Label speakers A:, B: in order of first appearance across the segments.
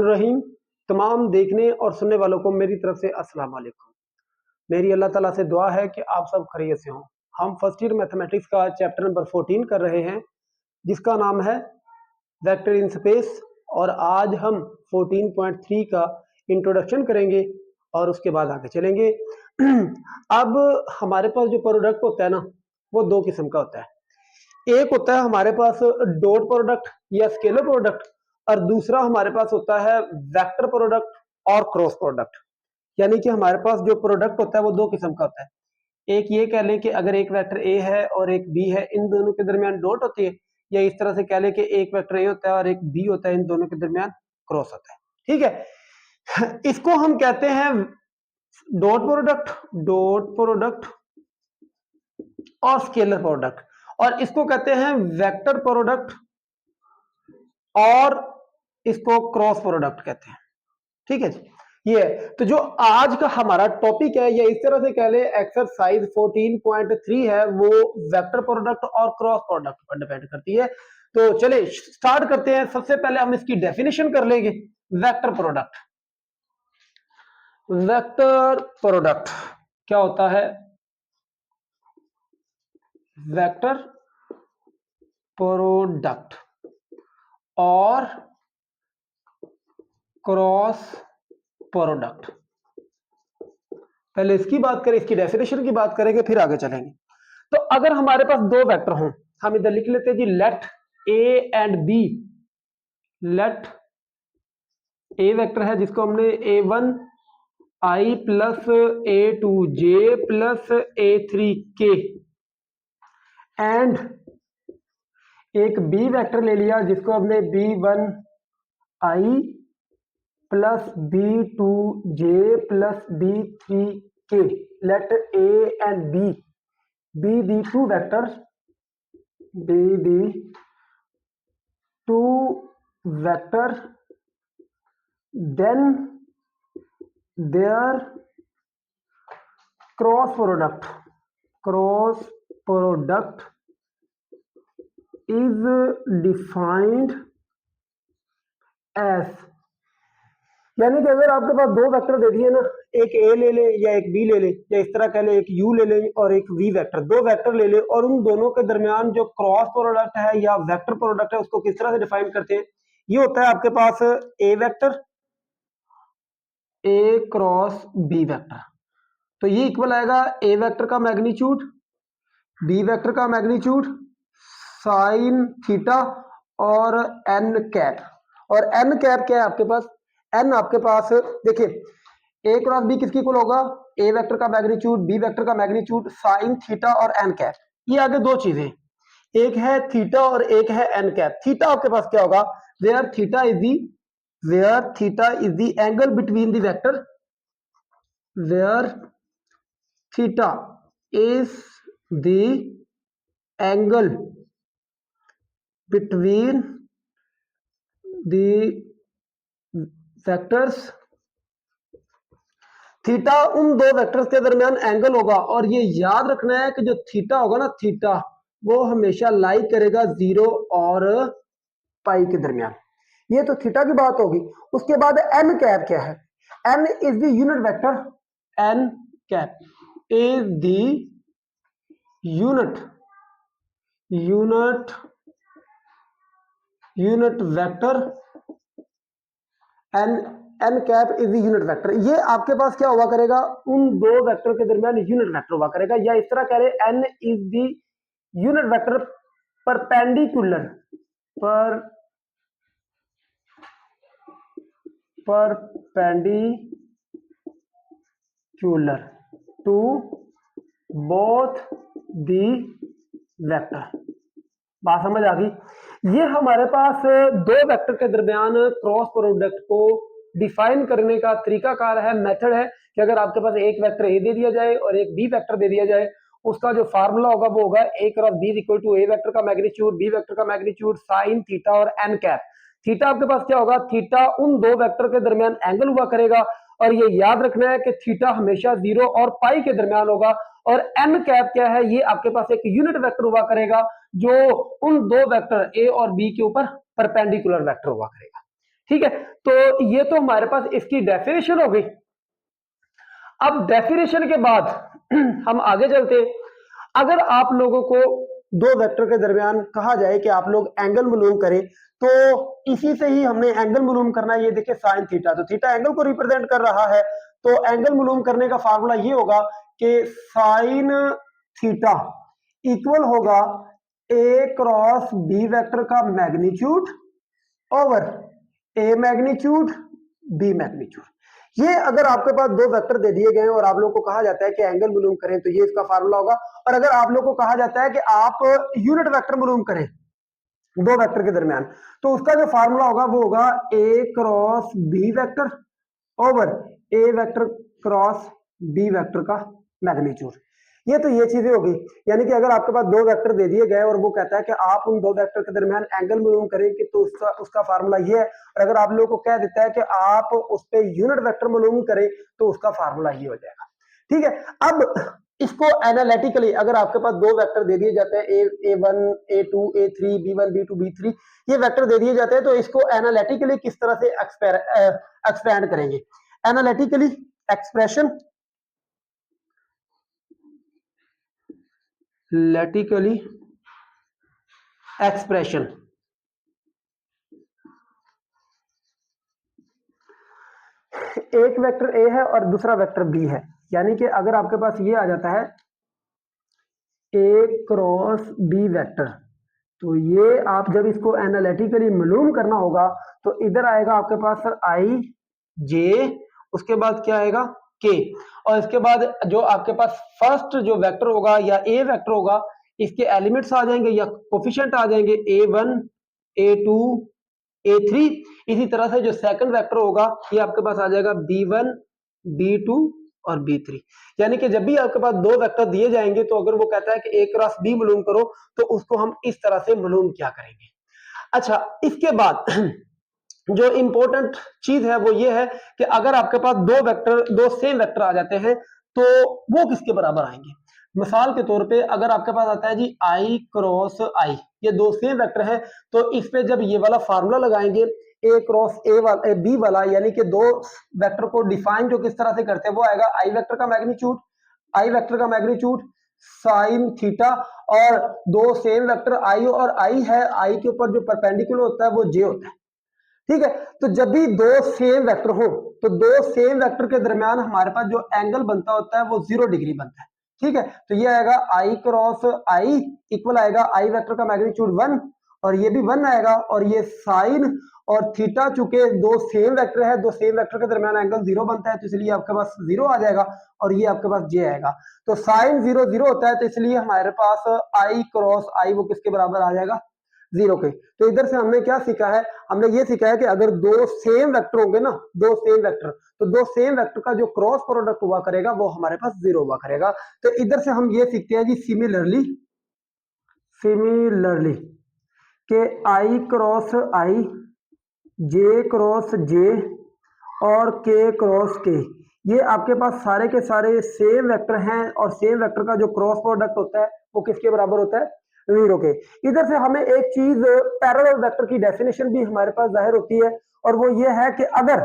A: रहीम। तमाम देखने और सुनने वालों को मेरी तरफ से अस्सलाम वालेकुम। मेरी अल्लाह ताला से दुआ है कि आप सब खैरियत से हों। हम फर्स्ट ईयर मैथमेटिक्स का चैप्टर नंबर 14 कर रहे हैं, जिसका नाम है वेक्टर इन स्पेस, और आज हम 14.3 का इंट्रोडक्शन करेंगे और उसके बाद आगे चलेंगे। अब हमारे पास जो प्रोडक्ट होता है ना, वो दो किस्म का होता है। एक होता है हमारे पास डॉट प्रोडक्ट या स्केलर प्रोडक्ट, और दूसरा हमारे पास होता है वेक्टर प्रोडक्ट और क्रॉस प्रोडक्ट। यानी कि हमारे पास जो प्रोडक्ट होता है वो दो किस्म का होता है। एक ये कह लें कि अगर एक वेक्टर ए है और एक बी है, इन दोनों के दरमियान डॉट होती है, या इस तरह से कह लें कि एक वेक्टर ए होता है और एक बी होता है, इन दोनों के दरमियान क्रॉस होता है। ठीक है, इसको हम कहते हैं डॉट प्रोडक्ट और स्केलर प्रोडक्ट, और इसको कहते हैं वेक्टर प्रोडक्ट और इसको क्रॉस प्रोडक्ट कहते हैं। ठीक है जी, ये है। तो जो आज का हमारा टॉपिक है, या इस तरह से कह ले एक्सरसाइज 14.3 है, वो वेक्टर प्रोडक्ट और क्रॉस प्रोडक्ट पर डिपेंड करती है। तो चले स्टार्ट करते हैं। सबसे पहले हम इसकी डेफिनेशन कर लेंगे। वेक्टर प्रोडक्ट क्या होता है? वेक्टर प्रोडक्ट और क्रॉस प्रोडक्ट। पहले इसकी बात करें, इसकी डेफिनेशन की बात करेंगे, फिर आगे चलेंगे। तो अगर हमारे पास दो वेक्टर हों, हम इधर लिख लेते हैं जी, let A and B. Let A vector है जिसको हमने A1 I plus A2 J plus A3 K, and एक बी वेक्टर ले लिया जिसको हमने B1 I plus B2 J plus B3 K। Let A and B be the two vectors, be the two vector, then their cross product is defined as, यानी कि अगर आपके पास दो वेक्टर दे दिए ना, एक ए ले ले या एक बी ले ले, या इस तरह कह ले एक यू ले ले और एक वी वेक्टर, दो वेक्टर ले ले, और उन दोनों के दरमियान जो क्रॉस प्रोडक्ट है या वेक्टर प्रोडक्ट है, उसको किस तरह से डिफाइन करते हैं? ये होता है आपके पास A vector A cross B vector. तो ये इक्वल आएगा ए वेक्टर का मैग्नीट्यूड बी वेक्टर का मैग्नीट्यूड साइन थीटा और एन कैप। और एन कैप क्या है आपके पास? एन आपके पास देखिए, ए क्रॉस बी किसकी इक्वल होगा? ए वेक्टर का मैग्नीट्यूड बी वेक्टर का मैग्नीट्यूड साइन थीटा और एन कैप। ये आगे दो चीजें, एक है थीटा और एक है एन कैप। थीटा आपके पास क्या होगा? Where theta is the angle between the vector, where theta is the angle between the vectors. Theta उन दो वेक्टर्स के दरमियान एंगल होगा, और ये याद रखना है कि जो थीटा होगा ना, थीटा वो हमेशा लाई करेगा 0 और पाई के दरमियान। ये तो थीटा की बात होगी। उसके बाद एन कैप क्या है? N is the unit vector, n cap is the unit vector, n cap is the unit vector. ये आपके पास क्या हुआ करेगा? उन दो वेक्टर के दरमियान यूनिट वेक्टर हुआ करेगा, या इस तरह कह रहे n is the unit vector perpendicular to both the vector. बात समझ आ गई? ये हमारे पास दो वेक्टर के दरमियान क्रॉस प्रोडक्ट को डिफाइन करने का तरीकाकार है, मेथड है, कि अगर आपके पास एक वेक्टर ए दे दिया जाए और एक बी वेक्टर दे दिया जाए, उसका जो फार्मूला होगा वो होगा A cross B equal to A vector का मैग्नीट्यूड बी वेक्टर का मैग्नीट्यूड साइन थीटा और एन कैप। थीटा आपके पास क्या होगा? थीटा उन दो वेक्टर के दरमियान एंगल हुआ करेगा, और ये याद रखना है कि थीटा हमेशा 0 और पाई के दरमियान होगा। और एन कैप क्या है? ये आपके पास एक यूनिट वेक्टर हुआ करेगा जो उन दो वेक्टर ए और बी के ऊपर परपेंडिकुलर वेक्टर हुआ करेगा। ठीक है, तो ये तो हमारे पास इसकी डेफिनेशन हो गई। अब डेफिनेशन के बाद हम आगे चलते हैं। अगर आप लोगों को दो वेक्टर के दरमियान कहा जाए कि आप लोग एंगल मालूम करें, तो इसी से ही हमने एंगल मालूम करना है। ये देखिए साइन थीटा, तो थीटा एंगल को रिप्रेजेंट कर रहा है, तो एंगल मालूम करने का फार्मूला ये होगा कि साइन थीटा इक्वल होगा ए क्रॉस बी वेक्टर का मैग्नीट्यूड ओवर ए मैग्नीट्यूड बी मैग्नीट्यूड। ये अगर आपके पास दो वेक्टर दे दिए गए और आप लोगों को कहा जाता है कि एंगल मालूम करें, तो ये इसका फार्मूला होगा। और अगर आप लोगों को कहा जाता है कि आप यूनिट वेक्टर मालूम करें दो वेक्टर के दरमियान, तो उसका जो फार्मूला होगा वो होगा A cross B vector over A vector cross B vector का मैग्नीट्यूड। ये तो ये चीजें होगी, यानी कि अगर आपके पास दो वेक्टर दे दिए गए और वो कहता है कि आप उन दो वेक्टर के दरमियान एंगल मालूम करें कि, तो उसका फार्मूला ये है। और अगर आप लोगों को कह देता है कि आप उस पे यूनिट वेक्टर मालूम करें, तो उसका फार्मूला ये हो जाएगा। ठीक है, अब इसको एनालिटिकली अगर आपके पास दो वेक्टर दे दिए जाते हैं A1 A2 A3 B1 B2 B3, ये वेक्टर दे दिए जाते हैं, तो इसको एनालिटिकली किस तरह से एक्सपेंड करेंगे। एनालिटिकली एक्सप्रेशन लैटिकली एक्सप्रेशन, एक वेक्टर ए है और दूसरा वेक्टर बी है, यानी कि अगर आपके पास ये आ जाता है ए क्रॉस बी वेक्टर, तो ये आप जब इसको एनालिटिकली मालूम करना होगा, तो इधर आएगा आपके पास सर आई जे, उसके बाद क्या आएगा के, और इसके बाद जो आपके पास फर्स्ट जो वेक्टर होगा या ए वेक्टर होगा, इसके एलिमेंट्स आ जाएंगे या कोफिशिएंट आ जाएंगे A1 A2 A3। इसी तरह से जो सेकंड वेक्टर होगा ये आपके पास आ जाएगा B1 B2 और B3। यानी कि जब भी आपके पास दो वेक्टर दिए जाएंगे, तो अगर वो कहता है कि A क्रॉस B मालूम करो, तो उसको हम इस तरह से मालूम क्या करेंगे। अच्छा, इसके बाद जो इंपॉर्टेंट चीज है वो ये है कि अगर आपके पास दो सेम वेक्टर आ जाते हैं, तो वो किसके बराबर आएंगे। मिसाल के तौर पे अगर आपके पास आता है जी आई क्रॉस आई, ये दो सेम वेक्टर है, तो इस पे जब ये वाला फार्मूला लगाएंगे ए क्रॉस ए वाला बी वाला, यानी कि दो वेक्टर को डिफाइन जो किस तरह से करते हैं, वो आएगा आई वेक्टर का मैग्नीट्यूड साइन थीटा, और दो सेम वेक्टर आई और आई है, आई के ऊपर जो परपेंडिकुलर होता है वो जे होता है। ठीक है, तो जब भी दो सेम वेक्टर हो, तो दो सेम वेक्टर के दरमियान हमारे पास जो एंगल बनता होता है वो 0 डिग्री बनता है। ठीक है, तो ये आएगा आई क्रॉस आई इक्वल आएगा आई वेक्टर का मैग्नीट्यूड 1, और ये भी 1 आएगा, और ये साइन और थीटा, चूंकि दो सेम वेक्टर है, दो सेम वेक्टर के दरमियान एंगल 0 बनता है, तो इसलिए आपके पास 0 आ जाएगा, और ये आपके पास जे आएगा। तो साइन 0 0 होता है, तो इसलिए हमारे पास आई क्रॉस आई वो किसके बराबर आ जाएगा, 0 के। तो इधर से हमने क्या सीखा है, हमने ये सीखा है कि अगर दो सेम वेक्टर होंगे ना, दो सेम वेक्टर, तो दो सेम वेक्टर का जो क्रॉस प्रोडक्ट हुआ करेगा वो हमारे पास 0 हुआ करेगा। तो इधर से हम ये सीखते हैं जी सिमिलरली के आई क्रॉस आई, जे क्रॉस जे और के क्रॉस के, ये आपके पास सारे के सारे सेम वेक्टर हैं, और सेम वेक्टर का जो क्रॉस प्रोडक्ट होता है वो किसके बराबर होता है, 0 के। इधर से हमें एक चीज पैरेलल वेक्टर की डेफिनेशन भी हमारे पास जाहिर होती है, और वो ये है कि अगर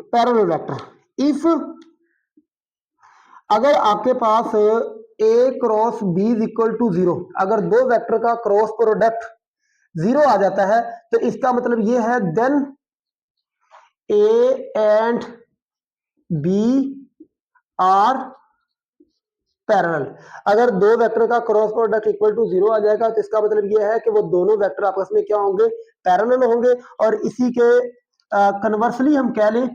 A: पैरेलल वेक्टर इफ अगर आपके पास A cross B is equal to 0, अगर दो वेक्टर का क्रॉस प्रोडक्ट 0 आ जाता है, तो इसका मतलब ये है then a and B are parallel. अगर दो वेक्टर का क्रॉस प्रोडक्ट इक्वल टू 0 आ जाएगा, तो इसका मतलब यह है कि वो दोनों वेक्टर आपस में क्या होंगे, पैरेलल होंगे। और इसी के कन्वर्सली हम कह लें,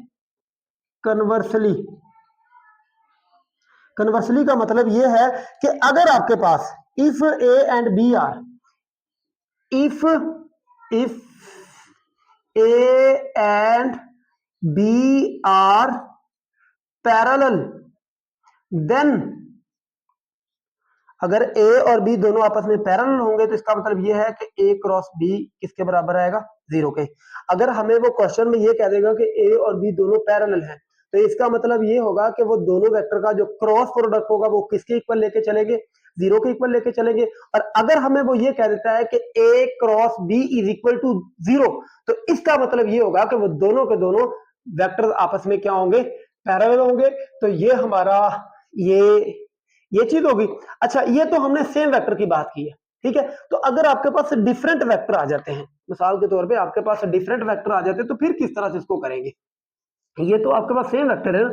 A: कन्वर्सली का मतलब यह है कि अगर आपके पास if A and B are, if A and B are parallel, then अगर ए और बी दोनों आपस में पैरेलल होंगे, तो इसका मतलब यह है कि ए क्रॉस बी किसके बराबर आएगा, 0 के। अगर हमें वो क्वेश्चन में ये कह देगा कि ए और बी दोनों पैरेलल हैं, तो इसका मतलब ये होगा कि वो दोनों वेक्टर का जो क्रॉस प्रोडक्ट होगा वो किसके इक्वल लेके चलेंगे, जीरो के इक्वल लेके चलेंगे। और अगर हमें वो ये कह देता है कि A cross B is equal to zero, तो इसका मतलब ये होगा कि वो दोनों के दोनों वेक्टर आपस में क्या होंगे, पैरेलल होंगे। तो ये हमारा ये चीज होगी। अच्छा, ये तो हमने सेम वेक्टर की बात की है, ठीक है। तो अगर आपके पास डिफरेंट वेक्टर आ जाते हैं, मिसाल के तौर पे आपके पास डिफरेंट वेक्टर आ जाते हैं, तो फिर किस तरह से इसको करेंगे। ये तो आपके पास सेम वेक्टर है ना।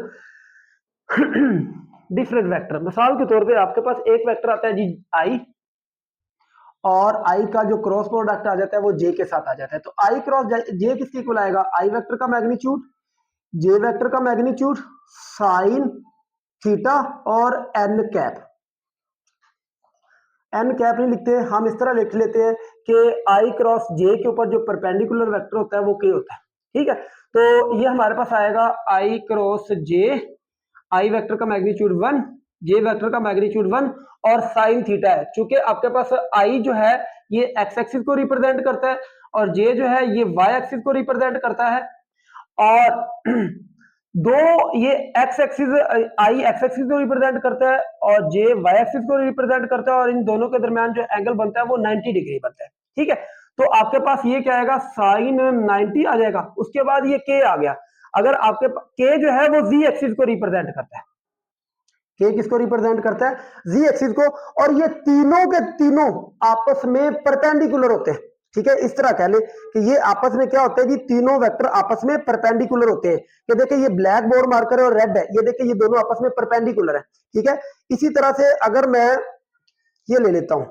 A: डिफरेंट वेक्टर, मिसाल के तौर पे आपके पास एक वेक्टर आता है जी आई, और आई का जो क्रॉस प्रोडक्ट आ जाता है वो जे के साथ आ जाता है। तो आई क्रॉस जे किसके इक्वल आएगा, आई वेक्टर का मैग्नीट्यूड, जे वेक्टर का मैग्नीट्यूड, साइन थीटा और एन कैप। एन कैप नहीं लिखते, हम इस तरह लिख लेते हैं कि आई क्रॉस जे के ऊपर जो परपेंडिकुलर वेक्टर होता है वो के होता है, ठीक है। तो ये हमारे पास आएगा आई क्रॉस जे, आई वेक्टर का मैग्नीट्यूड 1, जे वेक्टर का मैग्नीट्यूड 1 और साइन थीटा है। चूंकि आपके पास आई जो है ये एक्स एक्सिस को रिप्रेजेंट करता है और जे जो है ये वाई एक्सिस को रिप्रेजेंट करता है, और दो ये एक्स एक्सिस, आई एक्स एक्सिस को रिप्रेजेंट करता है और जे वाई एक्सिस को रिप्रेजेंट करता है, और इन दोनों के दरमियान जो एंगल बनता है वो 90 डिग्री बनता है, ठीक है। तो आपके पास ये क्या आएगा, साइन 90 आ जाएगा। उसके बाद ये के आ गया, अगर आपके के जो है वो जी एक्सिस को रिप्रेजेंट करता है, के किसको रिप्रेजेंट करता है, जी एक्सिस को, और ये तीनों के तीनों आपस में परपेंडिकुलर होते हैं, ठीक है। इस तरह कह ले कि ये आपस में क्या होता है जी, तीनों वेक्टर आपस में परपेंडिकुलर होते हैं। कि देखिए ये ब्लैक बोर्ड मार्कर है और रेड है, ये देखिए ये दोनों आपस में परपेंडिकुलर है, ठीक है। इसी तरह से अगर मैं ये ले लेता हूं,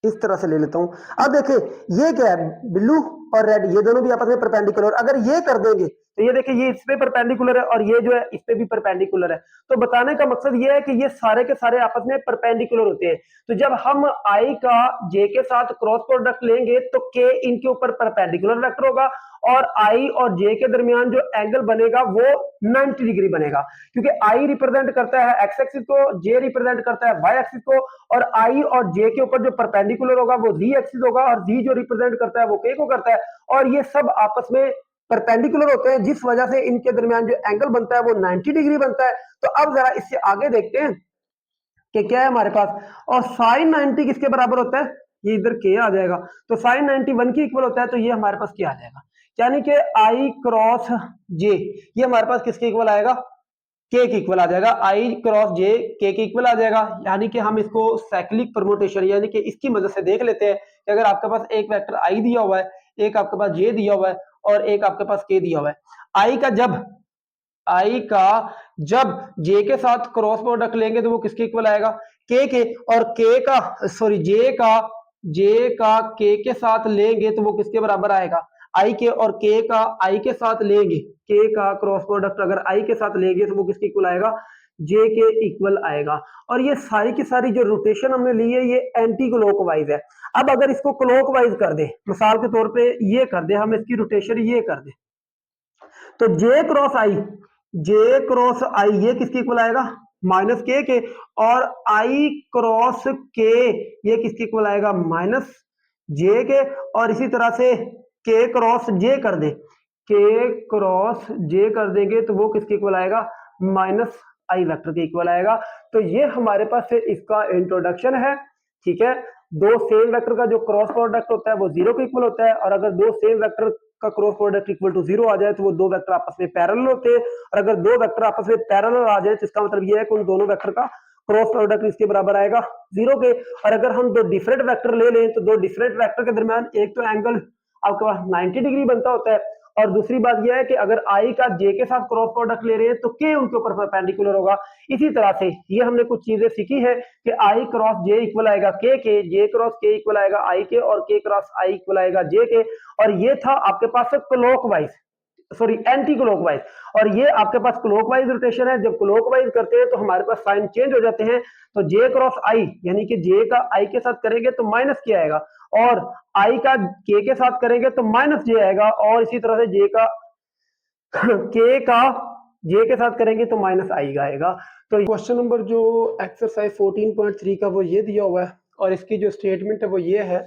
A: इस तरह से ले लेता हूं, अब देखिए ये क्या है, ब्लू और रेड ये दोनों भी आपस में परपेंडिकुलर, अगर ये कर देंगे तो ये देखिए ये इस पे परपेंडिकुलर है और ये जो है इस पे भी परपेंडिकुलर है। तो बताने का मकसद ये है कि ये सारे के सारे आपस में परपेंडिकुलर होते हैं। तो जब हम आई का जे के साथ क्रॉस प्रोडक्ट लेंगे तो के इनके ऊपर परपेंडिकुलर वेक्टर होगा, और आई और जे के दरमियान जो एंगल बनेगा वो 90 डिग्री बनेगा, क्योंकि आई रिप्रेजेंट करता है एक्स एक्सिस को, जे रिप्रेजेंट करता है वाई एक्सिस को, और आई और जे के ऊपर जो परपेंडिकुलर होगा वो जी एक्सिस होगा, और जी जो रिप्रेजेंट करता है वो के को करता है, और ये सब आपस में परपेंडिकुलर होते हैं, जिस वजह से इनके दरमियान जो एंगल बनता है वो 90 डिग्री बनता है। तो अब जरा इससे आगे देखते हैं कि क्या है हमारे पास, और साइन 90 किसके बराबर होता है, ये इधर के आ जाएगा, तो साइन 90 1 के इक्वल होता है, तो ये हमारे पास क्या आ जाएगा, यानी कि आई क्रॉस जे ये हमारे पास किसके इक्वल आएगा, के के इक्वल आ जाएगा, आई क्रॉस जे के इक्वल आ जाएगा। यानी कि हम इसको साइक्लिक परमुटेशन यानी कि इसकी मदद से देख लेते हैं कि अगर आपके पास एक वेक्टर आई दिया हुआ है, एक आपके पास जे दिया हुआ है और एक आपके पास के दिया हुआ है, आई का जब जे के साथ क्रॉस प्रोडक्ट लेंगे तो वो किसके इक्वल आएगा, के, और के का सॉरी जे का के साथ लेंगे तो वो किसके बराबर आएगा, आई के, और के का आई के साथ लेंगे, के का क्रॉस प्रोडक्ट अगर आई के साथ लेंगे तो वो किसके इक्वल आएगा, जे के इक्वल आएगा। और ये सारी की सारी जो रोटेशन हमने ली है ये एंटी क्लॉकवाइज है। अब अगर इसको क्लॉकवाइज कर दे, मिसाल के तौर पे ये कर दे, हम इसकी रोटेशन ये कर दे, तो जे क्रॉस आई ये किसके इक्वल आएगा, माइनस के, और आई क्रॉस के ये किसके इक्वल आएगा, माइनस जे के, और इसी तरह से के क्रॉस जे कर दे, के क्रॉस जे कर देंगे तो वो किसके इक्वल आएगा, माइनस आई वेक्टर के इक्वल आएगा। तो ये हमारे पास फिर इसका इंट्रोडक्शन है, ठीक है। दो सेम वेक्टर का जो क्रॉस प्रोडक्ट होता है वो जीरो के इक्वल होता है, और अगर दो सेम वेक्टर का cross product equal to zero आ जाए तो वो दो वेक्टर आपस में पैरेलल होते हैं, और अगर दो वेक्टर आपस में पैरेलल आ जाए तो इसका मतलब ये है कि उन दोनों वेक्टर का क्रॉस प्रोडक्ट इसके बराबर आएगा जीरो के। और अगर हम दो डिफरेंट वेक्टर ले लें तो दो डिफरेंट वेक्टर के दरमियान एक तो एंगल आपके पास 90 डिग्री बनता होता है, और दूसरी बात यह है कि अगर आई का जे के साथ क्रॉस प्रोडक्ट ले रहे हैं तो के उनके ऊपर परपेंडिकुलर होगा। इसी तरह से ये हमने कुछ चीजें सीखी है कि आई क्रॉस जे इक्वल आएगा के, जे क्रॉस के इक्वल आएगा आई के, और के क्रॉस आई इक्वल आएगा जे के। और ये था आपके पास क्लॉकवाइज, सॉरी एंटी क्लॉकवाइज, और ये आपके पास क्लॉकवाइज रोटेशन है। जब क्लॉकवाइज करते हैं तो हमारे पास साइन चेंज हो जाते हैं, तो जे क्रॉस आई यानी कि जे का आई के साथ करेंगे तो माइनस के आएगा, और आई का के साथ करेंगे तो माइनस जे आएगा, और इसी तरह से जे का के का जे के साथ करेंगे तो माइनस आई आएगा। तो क्वेश्चन नंबर जो एक्सरसाइज 14.3 का वो ये दिया हुआ है, और इसकी जो स्टेटमेंट है वो ये है,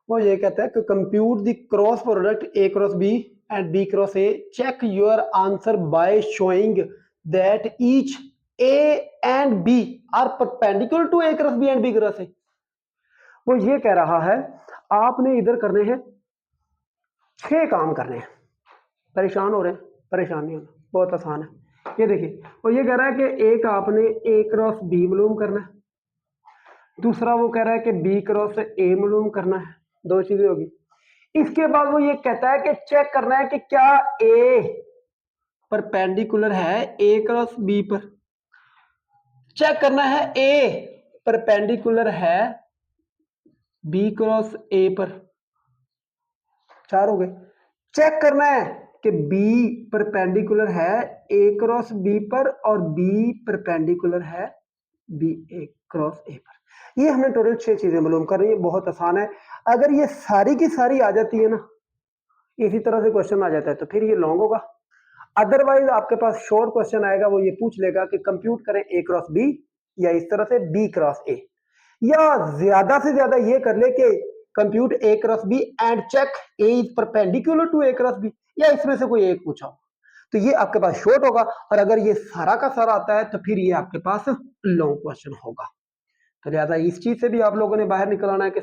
A: वो ये कहता है कि compute the cross product a cross b and b cross a, check your answer by showing that each a and B are perpendicular to A cross b and b cross a. वो ये कह रहा है आपने इधर करने हैं 6 काम करने हैं। परेशान हो रहे हैं? परेशान नहीं होना, बहुत आसान है। ये देखिए वो ये कह रहा है कि एक आपने ए क्रॉस बी मालूम करना है, दूसरा वो कह रहा है कि बी क्रॉस ए मालूम करना है, 2 चीजें होगी। इसके बाद वो ये कहता है कि चेक करना है कि क्या ए परपेंडिकुलर है ए क्रॉस बी पर, चेक करना है ए परपेंडिकुलर है बी क्रॉस ए पर, 4 हो गए। चेक करना है कि बी परपेंडिकुलर है ए क्रॉस बी पर और बी परपेंडिकुलर है बी ए क्रॉस ए पर। ये हमने टोटल 6 चीजें मालूम कर रही है, बहुत आसान है। अगर ये सारी की सारी आ जाती है ना, इसी तरह से क्वेश्चन आ जाता है तो फिर ये लॉन्ग होगा। अदरवाइज आपके पास शॉर्ट क्वेश्चन आएगा, वो ये पूछ लेगा कि कंप्यूट करें ए क्रॉस बी, या इस तरह से बी क्रॉस ए, या ज्यादा से ज्यादा ये कर ले कि compute a cross b and check a is perpendicular to A cross b, या इसमें से कोई एक पूछा हो। तो ये आपके पास शॉर्ट होगा, और अगर ये सारा का सारा आता है तो फिर ये आपके पास लॉन्ग क्वेश्चन होगा। तो लिहाजा इस चीज से भी आप लोगों ने बाहर निकल आना है कि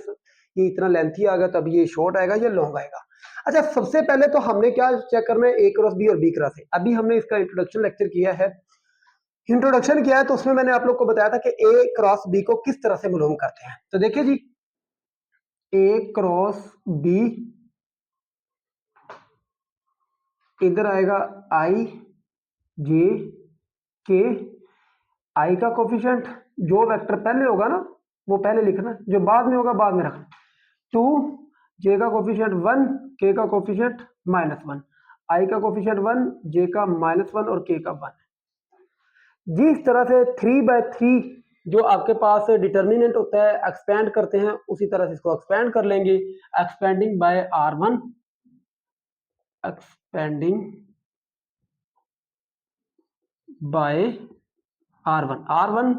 A: ये इतना लेंथी आ गया तो अब ये शॉर्ट आएगा या लॉन्ग आएगा। अच्छा, सबसे पहले तो हमने क्या चेक करना है, ए क्रॉस बी और बी क्रॉस ए। अभी हमने इसका इंट्रोडक्शन लेक्चर किया है, तो उसमें मैंने आप लोग को बताया था कि ए क्रॉस बी को किस तरह से मालूम करते हैं। तो देखिए जी, ए क्रॉस बी इधर आएगा आई जे के, आई का कोफिशिएंट जो वेक्टर पहले होगा ना वो पहले लिखना, जो बाद में होगा बाद में रखना। 2, जे का कोफिशिएंट 1, के का कोफिशिएंट -1, आई का कोफिशिएंट 1, जे का -1 और के का 1। जिस तरह से 3/3 जो आपके पास डिटर्मिनेंट होता है एक्सपेंड करते हैं, उसी तरह से इसको एक्सपेंड कर लेंगे, expanding by R1, expanding by R1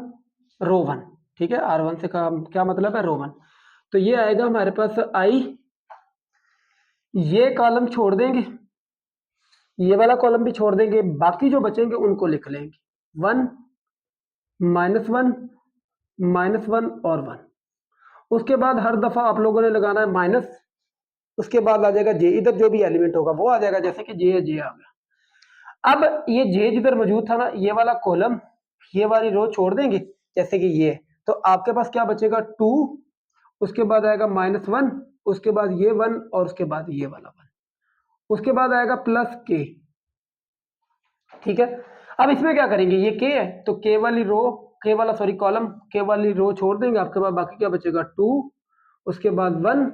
A: row 1, ठीक है। R1 से क्या मतलब है, रो 1। तो ये आएगा हमारे पास आई, ये कॉलम छोड़ देंगे, ये वाला कॉलम भी छोड़ देंगे, बाकी जो बचेंगे उनको लिख लेंगे 1 -1 -1 और 1। उसके बाद हर दफा आप लोगों ने लगाना है माइनस, उसके बाद आ जाएगा जे, इधर जो भी एलिमेंट होगा वो आ जाएगा, जैसे कि जे आ गया। अब ये जे जिधर मौजूद था ना, ये वाला कॉलम, ये वाली रो छोड़ देंगे, जैसे कि ये, तो आपके पास क्या बचेगा 2, उसके बाद आएगा -1, उसके बाद ये 1 और उसके बाद ये वाला 1, उसके बाद आएगा प्लस के, ठीक है। अब इसमें क्या करेंगे, ये के है तो के वाली रो, के वाला सॉरी कॉलम, के वाली रो छोड़ देंगे, आपके पास बाकी क्या बचेगा 2, उसके बाद 1,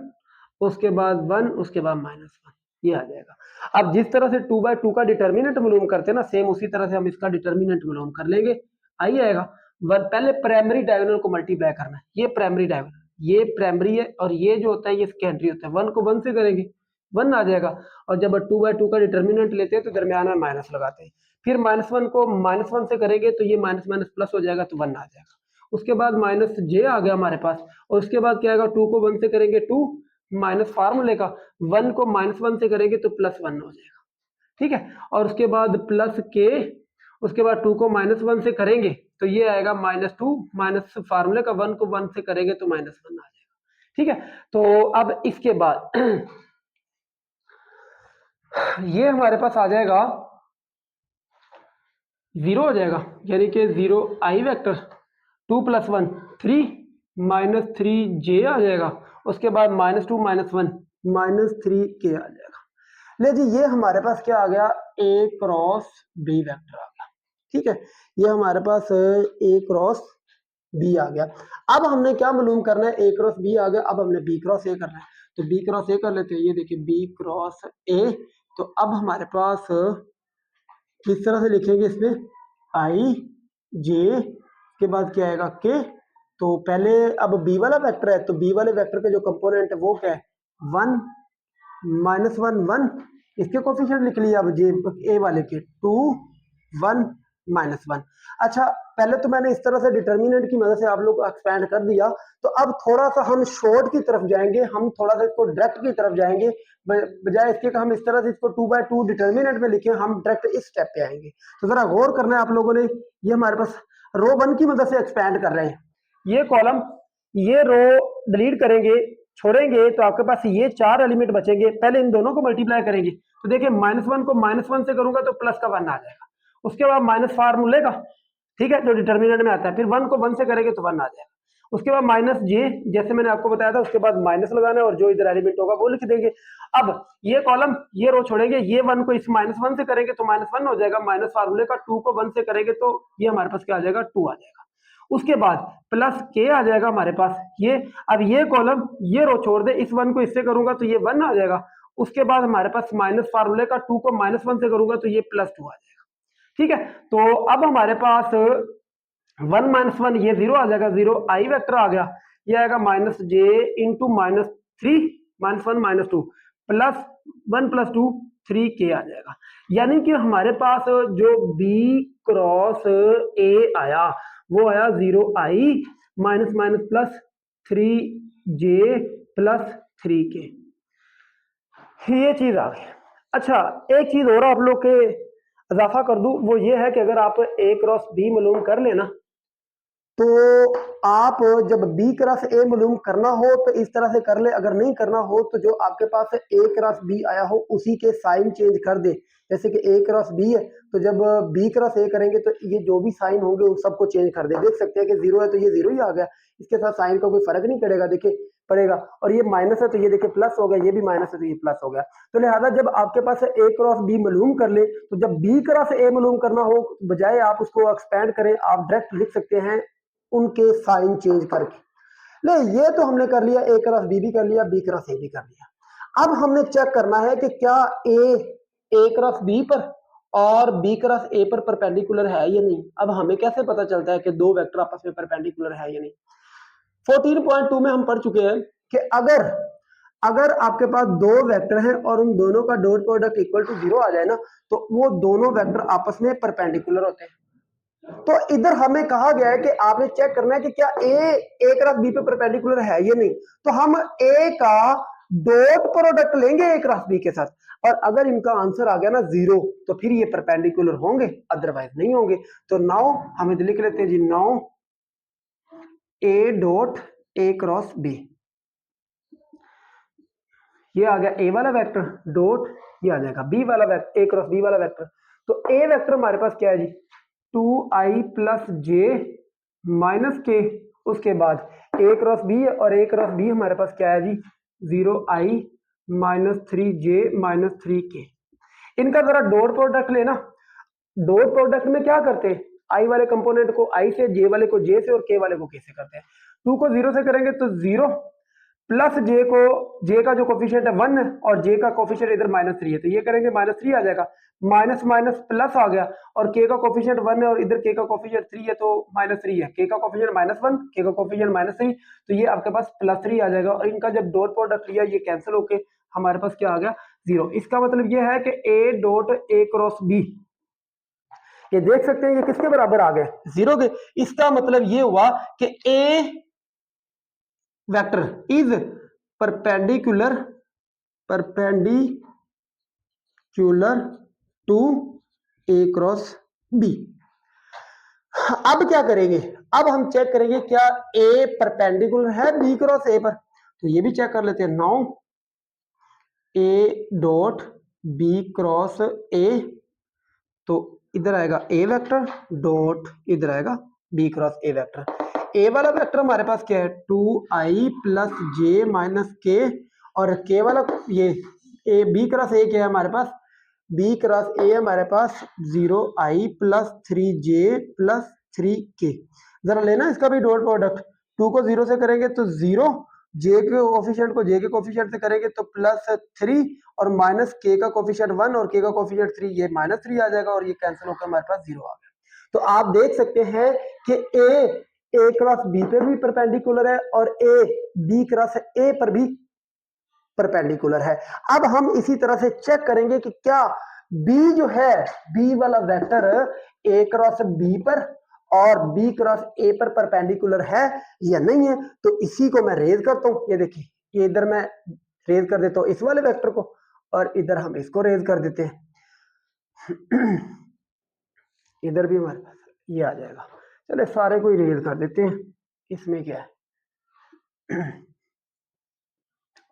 A: उसके बाद 1, उसके बाद -1, ये आ जाएगा। अब जिस तरह से 2/2 का डिटर्मिनेंट मालूम करते हैं ना, सेम उसी तरह से हम इसका डिटर्मिनेंट मालूम कर लेंगे। आई आएगा 1, पहले प्राइमरी डायगोनल को मल्टीप्लाई करना है, ये प्राइमरी डायगोनल, ये प्राइमरी है और ये जो होता है ये सेकेंडरी होता है। 1 को 1 से करेंगे 1 आ जाएगा, और जब 2/2 का डिटर्मिनेंट लेते हैं तो दरमियान में माइनस लगाते हैं, फिर -1 को -1 से करेंगे तो ये माइनस माइनस प्लस हो जाएगा तो 1 आ जाएगा। उसके बाद माइनस जे आ गया हमारे पास, और उसके बाद क्या आएगा, 2 को 1 से करेंगे 2, माइनस फार्मूले का 1 को -1 से करेंगे तो +1 हो जाएगा, ठीक है। और उसके बाद प्लस के, उसके बाद 2 को -1 से करेंगे तो ये आएगा -2, माइनस फार्मूले का 1 को 1 से करेंगे तो -1 आ जाएगा, ठीक है। तो अब इसके बाद ये हमारे पास आ जाएगा 0 हो जाएगा, यानी कि 0 आई वेक्टर, 2 + 1 3, -3 जे आ जाएगा, उसके बाद -2 -1 -3 के आ जाएगा। ले जी, ये हमारे पास क्या आ गया, ए क्रॉस बी वेक्टर आ गया, ठीक है। ये हमारे पास ए क्रॉस बी आ गया। अब हमने क्या मालूम करना है, ए क्रॉस बी आ गया, अब हमने बी क्रॉस ए करना है, तो बी क्रॉस ए कर लेते हैं। ये देखिए बी क्रॉस ए, तो अब हमारे पास किस तरह से लिखेंगे, इसमें आई जे के बाद क्या आएगा के, तो पहले अब बी वाला वेक्टर है तो बी वाले वेक्टर के जो कंपोनेंट है वो क्या है 1 -1 1, इसके कोफिशिएंट लिख लिया। अब जे ए वाले के 2 1 -1। अच्छा, पहले तो मैंने इस तरह से डिटर्मिनेंट की मदद से आप लोग को एक्सपेंड कर दिया, तो अब थोड़ा सा हम शॉर्ट की तरफ जाएंगे, हम थोड़ा सा इसको डायरेक्ट की तरफ जाएंगे, बजाय इसके कि हम इस तरह से इसको 2/2 डिटर्मिनेंट में लिखें, हम डायरेक्ट इस स्टेप पे आएंगे। तो जरा गौर करना है आप लोगों ने, ये हमारे पास रो 1 की मदद से एक्सपैंड कर रहे हैं। ये कॉलम, ये रो डिलीट करेंगे, छोड़ेंगे तो आपके पास ये 4 एलिमेंट बचेंगे। पहले इन दोनों को मल्टीप्लाई करेंगे तो देखिए -1 को -1 से करूंगा तो प्लस का 1 आ जाएगा। उसके बाद माइनस फार्मूले का, ठीक है, जो डिटर्मिनेंट में आता है, फिर 1 को 1 से करेंगे तो 1 आ जाएगा। उसके बाद -j, जैसे मैंने आपको बताया था, उसके बाद माइनस लगाना है और जो इधर एलिमेंट होगा वो लिख देंगे। अब ये कॉलम, ये रो छोड़ेंगे, ये 1 को इस -1 से करेंगे तो -1 हो जाएगा, माइनस फार्मूले का 2 को 1 से करेंगे तो ये हमारे पास क्या आ जाएगा, 2 आ जाएगा। उसके बाद प्लस k आ जाएगा हमारे पास ये। अब ये कॉलम, ये रो छोड़ दे, इस 1 को इससे करूंगा तो ये 1 आ जाएगा। उसके बाद हमारे पास माइनस फार्मूले का 2 को -1 से करूंगा तो ये +2 आ जाएगा। ठीक है, तो अब हमारे पास 1 - 1 ये 0 आ जाएगा, 0 i वेक्टर आ गया, ये आएगा -j इंटू -3 -1 -2 प्लस 1 + 2 3k आ जाएगा। यानी कि हमारे पास जो b क्रॉस a आया वो आया 0i plus 3j plus 3k, ये चीज आ गई। अच्छा, एक चीज और आप लोग के इजाफा कर दूं, वो ये है कि अगर आप a क्रॉस b मालूम कर लेना तो आप जब b क्रॉस a मालूम करना हो तो इस तरह से कर ले, अगर नहीं करना हो तो जो आपके पास a क्रॉस b आया हो उसी के साइन चेंज कर दे। जैसे कि a क्रॉस b है तो जब b क्रॉस a करेंगे तो ये जो भी साइन होंगे उन सबको चेंज कर दे। देख सकते हैं कि 0 है तो ये 0 ही आ गया, इसके साथ साइन का कोई फर्क नहीं पड़ेगा, देखिए पड़ेगा। और ये माइनस है तो ये देखिए प्लस हो गया, ये भी माइनस है तो ये प्लस हो गया। तो लिहाजा जब आपके पास a क्रॉस b मालूम कर ले तो जब b क्रॉस a मालूम करना हो, बजाय आप उसको एक्सपेंड करें, आप डायरेक्ट लिख सकते हैं उनके साइन चेंज करके। ले, ये तो हमने कर लिया, a क्रॉस b भी कर लिया, b क्रॉस a भी कर लिया। अब हमने चेक करना है कि क्या a क्रॉस b पर और b क्रॉस a पर परपेंडिकुलर है या नहीं। अब हमें कैसे पता चलता है कि दो वेक्टर आपस में परपेंडिकुलर है या नहीं। 14.2 में हम पढ़ चुके हैं कि अगर आपके पास दो वेक्टर हैं और उन दोनों का डॉट प्रोडक्ट इक्वल टू 0 आ जाए ना, तो वो दोनों वेक्टर आपस में परपेंडिकुलर होते हैं। तो इधर हमें कहा गया है कि आपने चेक करना है कि क्या a क्रॉस b पे परपेंडिकुलर है या नहीं। तो हम a का डॉट प्रोडक्ट लेंगे a क्रॉस b के साथ, और अगर इनका आंसर आ गया ना 0 तो फिर ये परपेंडिकुलर होंगे, अदरवाइज नहीं होंगे। तो नाउ हम इधर लिख लेते हैं जी, now a dot a cross b, ये आ गया a वाला वेक्टर डॉट, ये आ जाएगा b वाला वेक्टर, a क्रॉस b वाला वेक्टर। तो a वेक्टर हमारे पास क्या है जी, 2i प्लस जे माइनस के। उसके बाद a क्रॉस b है और a क्रॉस b हमारे पास क्या है जी, 0i minus 3j minus 3k। इनका जरा डॉट प्रोडक्ट लेना। डॉट प्रोडक्ट में क्या करते हैं, i वाले कंपोनेंट को i से, j वाले को j से और k वाले को k से करते हैं। 2 को 0 से करेंगे तो 0 प्लस j को, j का जो कोफिशिएंट है 1 है और j का कोफिशिएंट इधर -3 है तो ये करेंगे -3 आ जाएगा, माइनस माइनस प्लस आ गया, और k का कोफिशिएंट 1 है और इधर k का कोफिशिएंट 3 है तो -3 है, k का कोफिशिएंट -1, k का कोफिशिएंट -3, तो ये आपके पास +3 आ जाएगा। और इनका जब डॉट प्रोडक्ट लिया ये कैंसिल होके हमारे पास क्या आ गया, 0। इसका मतलब ये है कि a dot a cross b, ये देख सकते हैं ये किसके बराबर आ गए, 0 के। इसका मतलब ये हुआ कि a vector is perpendicular to a cross b। अब क्या करेंगे, अब हम चेक करेंगे क्या a परपेंडिकुलर है b क्रॉस a पर, तो ये भी चेक कर लेते हैं। Now a dot b cross a, तो इधर आएगा a वेक्टर डॉट, इधर आएगा b cross a vector. a वाला वेक्टर हमारे पास क्या है, 2i प्लस जे माइनस के, और k वाला ये a b क्रॉस a क्या है हमारे पास, b क्रॉस a हमारे पास 0i plus 3j plus 3k। जरा लेना इसका भी डॉट प्रोडक्ट, 2 को 0 से करेंगे तो 0, j के कोफिशिएंट को j के कोफिशिएंट से करेंगे तो +3, और माइनस k का कोफिशिएंट 1 और k का कोफिशिएंट 3, ये -3 आ जाएगा और ये कैंसिल होकर हमारे पास 0 आ गया। तो आप देख सकते हैं कि a क्रॉस b पे भी परपेंडिकुलर है और a b क्रॉस a पर भी परपेंडिकुलर है। अब हम इसी तरह से चेक करेंगे कि क्या b जो है, b वाला वेक्टर a क्रॉस b पर और b क्रॉस a पर परपेंडिकुलर है या नहीं है। तो इसी को मैं रेज करता हूं, ये देखिए, ये इधर मैं रेज कर देता हूं इस वाले वेक्टर को, और इधर हम इसको रेज कर देते हैं। इधर भी हमारे पास ये आ जाएगा। चले सारे को इरेज कर देते हैं, इसमें क्या है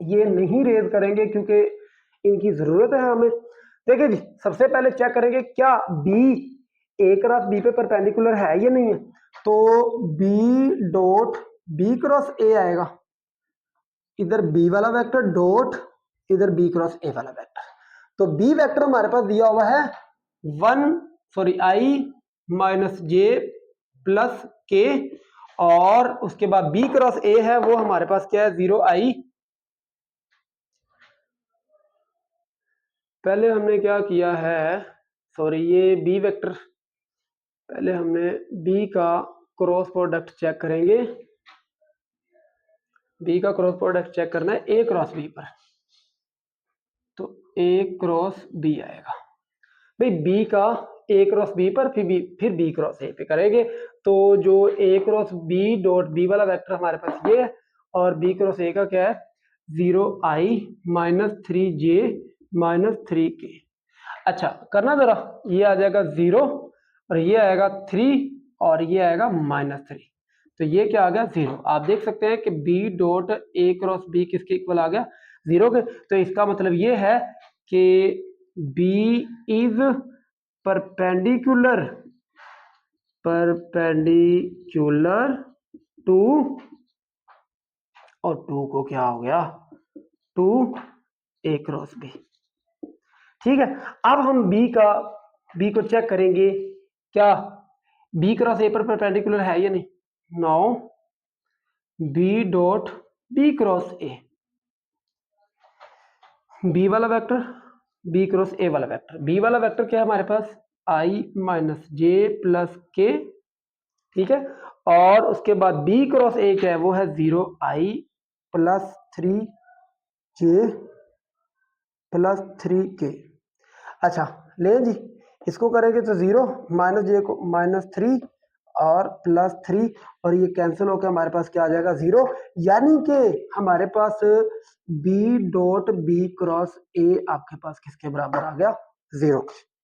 A: ये नहीं रेज करेंगे क्योंकि इनकी जरूरत है हमें। देखिए जी, सबसे पहले चेक करेंगे क्या बी ए क्रॉस बी पे परपेंडिकुलर है या नहीं है। तो b dot b cross a आएगा, इधर बी वाला वेक्टर डॉट इधर बी क्रॉस ए वाला वेक्टर। तो बी वेक्टर हमारे पास दिया हुआ है आई माइनस जे प्लस के, और उसके बाद बी क्रॉस ए है वो हमारे पास क्या है 0i। पहले हमने क्या किया है, सॉरी ये बी वेक्टर, पहले हमने बी का क्रॉस प्रोडक्ट चेक करेंगे। बी का क्रॉस प्रोडक्ट चेक करना है ए क्रॉस बी पर, तो ए क्रॉस बी आएगा भाई, बी का ए क्रॉस बी पर, फिर बी क्रॉस ए पे करेंगे। तो जो ए क्रॉस बी डॉट बी वाला वेक्टर हमारे पास ये है, और बी क्रॉस ए का क्या है 0i minus 3j minus 3k। अच्छा करना जरा, ये आ जाएगा 0 और ये आएगा 3 और ये आएगा -3, तो ये क्या आ गया 0। आप देख सकते हैं कि b dot a cross b किसके इक्वल आ गया 0 के। तो इसका मतलब ये है कि b इज परपेंडिकुलर टू, और 2 को क्या हो गया टू ए क्रॉस बी। ठीक है, अब हम बी को चेक करेंगे क्या बी क्रॉस ए पर परपेंडिकुलर है या नहीं। Now b dot b cross a, b वाला वेक्टर बी क्रॉस ए वाला वेक्टर, बी वाला वेक्टर क्या है हमारे पास आई माइनस जे प्लस के, ठीक है। और उसके बाद बी क्रॉस ए क्या है वो है 0i plus 3j plus 3k। अच्छा ले जी, इसको करेंगे तो 0 माइनस जे को -3 और +3, और ये कैंसिल होकर हमारे पास क्या आ जाएगा 0, यानी कि हमारे पास b dot b cross a आपके पास किसके बराबर आ गया 0।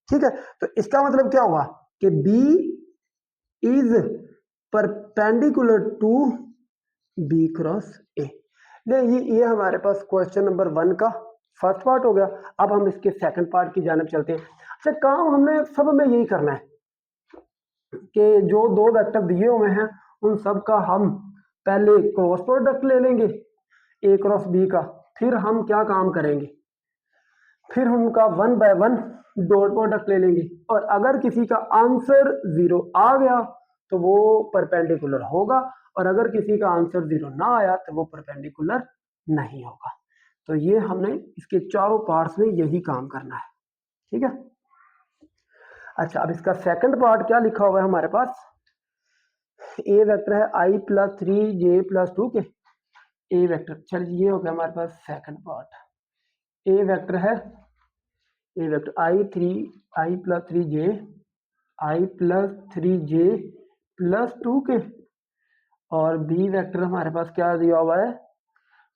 A: ठीक है, तो इसका मतलब क्या हुआ कि b is perpendicular to b cross a. ये हमारे पास क्वेश्चन नंबर 1 का फर्स्ट पार्ट हो गया। अब हम इसके सेकंड पार्ट की जानिब चलते हैं। अच्छा, काम हमने सब में यही करना है कि जो दो वेक्टर दिए हुए हैं उन सब का हम पहले क्रॉस प्रोडक्ट ले लेंगे ए क्रॉस बी का, फिर हम क्या काम करेंगे, फिर उनका 1 बाय 1 डॉट प्रोडक्ट ले लेंगे, और अगर किसी का आंसर 0 आ गया तो वो परपेंडिकुलर होगा, और अगर किसी का आंसर 0 ना आया तो वो परपेंडिकुलर नहीं होगा। तो ये हमने इसके चारों पार्ट्स में यही काम करना है। ठीक है, अच्छा अब इसका सेकंड पार्ट क्या लिखा हुआ है हमारे पास, ए वेक्टर है i प्लस 3j प्लस 2 के, ए वेक्टर, चलिए ये हो गया हमारे पास सेकंड पार्ट। ए वेक्टर है, ए वेक्टर आई प्लस 3j प्लस 2 के, और बी वेक्टर हमारे पास क्या दिया हुआ है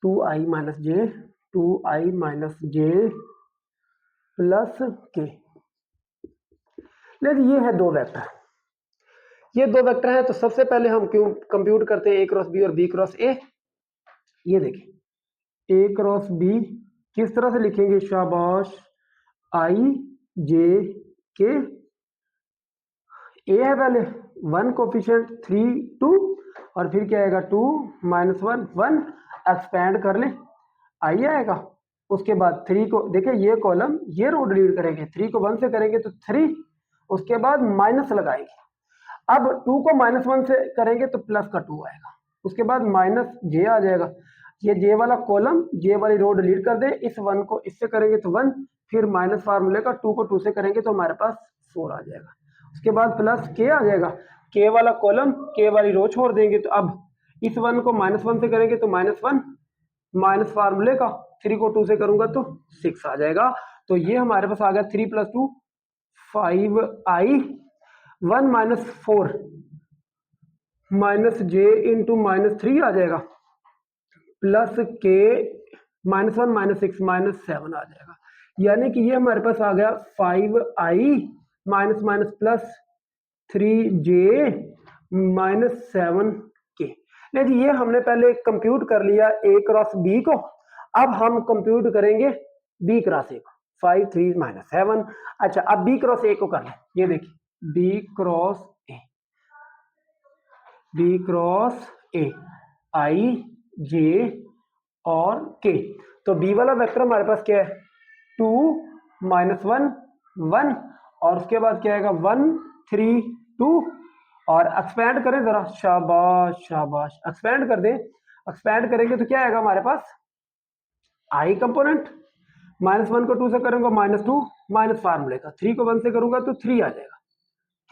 A: 2i माइनस जे प्लस के। लेकिन ये है दो वेक्टर, ये दो वेक्टर हैं, तो सबसे पहले हम क्यों कंप्यूट करते हैं ए क्रॉस बी और बी क्रॉस ए। ये देखिए ए क्रॉस बी किस तरह से लिखेंगे, शाबाश, आई जे के, ए है पहले 1 कोफिशिएंट 3 2, और फिर क्या आएगा 2 -1 1, एक्सपेंड कर ले आई आएगा। उसके बाद 3 को देखिए ये कॉलम ये रो डिलीट करेंगे, 3 को 1 से करेंगे तो 3, उसके बाद माइनस लगाएंगे। अब 2 को -1 से करेंगे तो प्लस का 2 आएगा, उसके बाद माइनस जे आ जाएगा। ये जे वाला कॉलम जे वाली रो डिलीट कर दे, इस 1 को इससे करेंगे तो 1, फिर माइनस फार्मूले का 2 को 2 से करेंगे तो हमारे पास 4 आ जाएगा। उसके बाद प्लस के आ जाएगा, के वाला कॉलम के वाली रो छोड़ देंगे, तो अब इस 1 को -1 से करेंगे तो -1, माइनस फार्मूले का 3 को 2 से करूंगा तो 6 आ जाएगा। तो ये हमारे पास आ गया 3 + 2 5i 1 - 4 माइनस जे इंटू -3 आ जाएगा, प्लस के -1 -6 -7 आ जाएगा। यानी कि ये हमारे पास आ गया 5i minus plus 3j -7k। नहीं जी, ये हमने पहले कंप्यूट कर लिया a क्रॉस b को। अब हम कंप्यूट करेंगे b क्रॉस a को। 5 3 -7। अच्छा, अब b क्रॉस a को कर लें। ये देखिए b cross a i j और k। तो b वाला वेक्टर हमारे पास क्या है? 2 -1 1 और उसके बाद क्या आएगा? 1 3 2। और एक्सपैंड करें जरा, शाबाश शाबाश, एक्सपैंड कर दें। एक्सपैंड करेंगे तो क्या आएगा हमारे पास? आई कंपोनेंट। -1 को 2 से करूंगा -2, माइनस फार्मूले का 3 को 1 से करूंगा तो 3 आ जाएगा।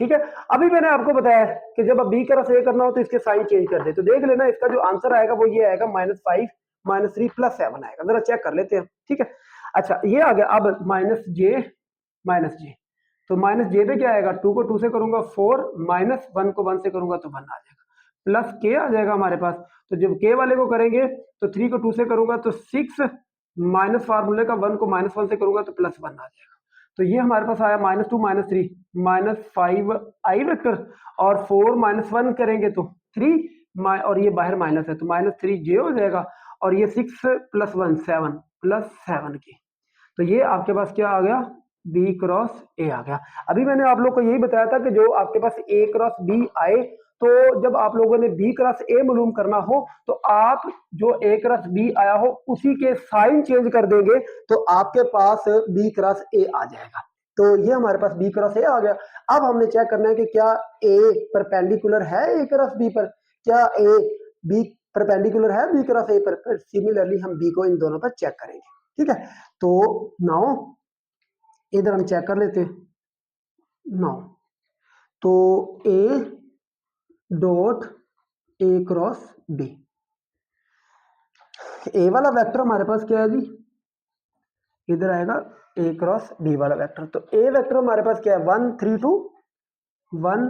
A: ठीक है, अभी मैंने आपको बताया कि जब अब बी का रस ए करना हो तो इसके साइन चेंज कर दे। तो देख लेना, इसका जो आंसर आएगा वो ये आएगा -5 -3 +7 आएगा। जरा चेक कर लेते हैं। ठीक है, अच्छा ये आ गया। अब -j तो -j पे क्या आएगा? 2 को 2 से करूंगा 4, -1 को 1 से करूंगा तो 1 आ जाएगा, प्लस k आ जाएगा हमारे पास। तो जब k वाले को करेंगे तो 3 को 2 से करूंगा तो 6, माइनस फार्मूले का 1 को -1 से करूंगा तो +1 आ जाएगा। तो ये हमारे पास आया -2 -3 -5 आई वेक्टर, और 4 -1 करेंगे तो 3, और ये बाहर माइनस है तो -3j हो जाएगा। और ये 6 + 1 7 +7 के। तो ये आपके पास क्या आ गया? b क्रॉस a आ गया। अभी मैंने आप लोग को यही बताया था कि जो आपके पास a क्रॉस b आए, तो जब आप लोगों ने b क्रॉस a मालूम करना हो तो आप जो a क्रॉस b आया हो उसी के साइन चेंज कर देंगे तो आपके पास b क्रॉस a आ जाएगा। तो ये हमारे पास b क्रॉस a आ गया। अब हमने चेक करना है कि क्या a परपेंडिकुलर है a क्रॉस b पर, क्या a b परपेंडिकुलर है b क्रॉस a पर। सिमिलरली हम b को इन दोनों पर चेक करेंगे। ठीक है, तो नाउ इधर हम चेक कर लेते हैं। नाउ तो a dot a cross b, a वाला वेक्टर हमारे पास क्या है जी? इधर आएगा a क्रॉस b वाला वेक्टर। तो a वेक्टर हमारे पास क्या है? 1 3 2 1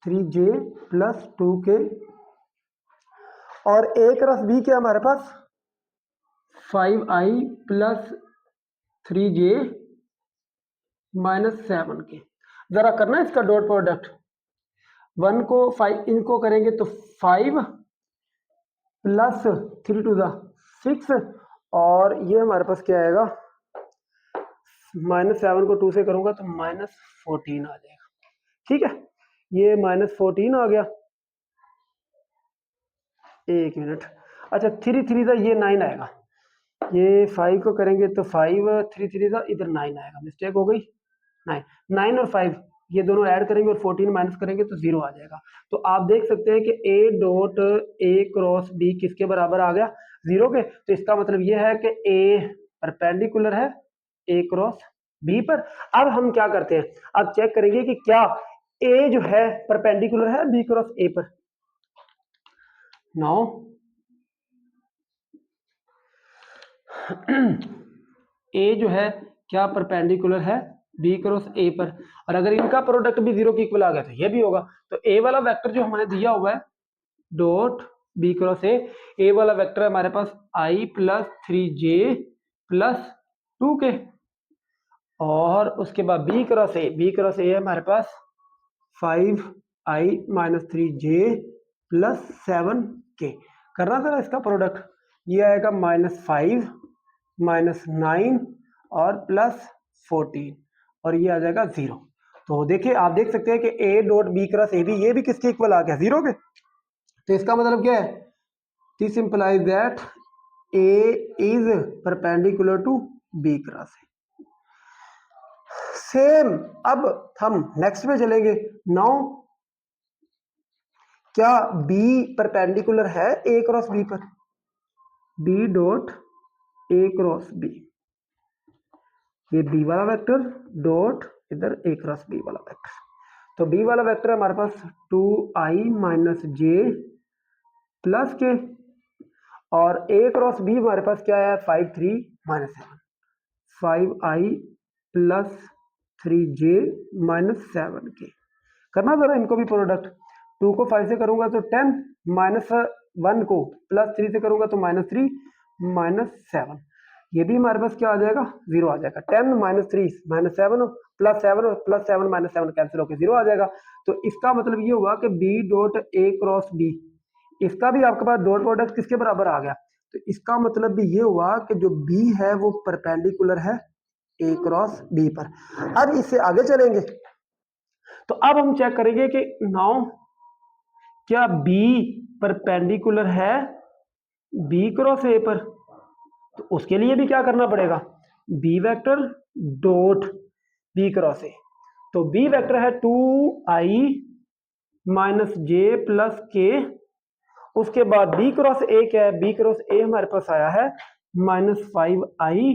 A: 3j + 2k, और a क्रॉस b क्या हमारे पास? 5i + 3j -7k। जरा करना इसका डॉट प्रोडक्ट। 1 को 5 इनको करेंगे तो 5 + 3 टू द 6, और ये हमारे पास क्या आएगा? -7 को 2 से करूंगा तो -14 आ जाएगा। ठीक है, ये -14 आ गया। एक मिनट, अच्छा 3 3 ये 9 आएगा। ये 5 को करेंगे तो 5 3 3 इधर 9 आएगा, मिस्टेक हो गई। 9 9 और 5 ये दोनों ऐड करेंगे और 14 माइनस करेंगे तो 0 आ जाएगा। तो आप देख सकते हैं कि a dot a cross b किसके बराबर आ गया? 0 के। तो इसका मतलब ये है कि a परपेंडिकुलर है a क्रॉस b पर। अब हम क्या करते हैं? अब चेक करेंगे कि क्या a जो है परपेंडिकुलर है b क्रॉस a पर। नाउ a जो है क्या परपेंडिकुलर है b क्रॉस a पर, और अगर इनका प्रोडक्ट भी 0 के इक्वल आ गया तो ये भी होगा। तो a वाला वेक्टर जो हमारे दिया हुआ है डॉट b क्रॉस a वाला वेक्टर है हमारे पास i + 3j + 2k, और उसके बाद b क्रॉस a है हमारे पास 5i - 3j + 7k। करना था इसका प्रोडक्ट, ये आएगा -5 -9 और +14, और ये आ जाएगा 0। तो देखिए, आप देख सकते हैं कि a dot b cross a भी, ये भी किसके इक्वल आ गया? 0 के। तो इसका मतलब क्या है? This implies that a is perpendicular to b cross a। Same, अब हम नेक्स्ट पे चलेंगे। नाउ क्या b परपेंडिकुलर है a क्रॉस b पर? b dot a cross b, ये b वाला वेक्टर डॉट इधर a क्रॉस b वाला वेक्टर। तो b वाला वेक्टर हमारे पास 2i - j + k, और a क्रॉस b हमारे पास क्या है? 5 3 -7, 5i + 3j -7k। करना जरा इनको भी प्रोडक्ट। 2 को 5 से करूंगा तो 10, -1 को +3 से करूंगा तो -3 -7। ये भी हमारे पास क्या आ जाएगा, 0 आ जाएगा। 10 माइनस 3 माइनस 7 प्लस 7 और प्लस 7 माइनस 7 कैंसिल होकर 0 आ जाएगा। तो इसका मतलब ये हुआ कि b dot a cross b, इसका भी आपके पास डॉट प्रोडक्ट किसके बराबर आ गया। तो इसका मतलब भी ये हुआ कि जो बी है वो परपेंडिकुलर है ए क्रॉस बी पर। अब इससे आगे चलेंगे तो अब हम चेक करेंगे कि नाउ क्या बी परपेंडिकुलर है बी क्रॉस ए पर। तो उसके लिए भी क्या करना पड़ेगा, b vector dot b cross a. तो बी वेक्टर है 2i माइनस जे प्लस के, उसके बाद बी क्रॉस ए क्या है, बी क्रॉस ए हमारे पास आया है -5i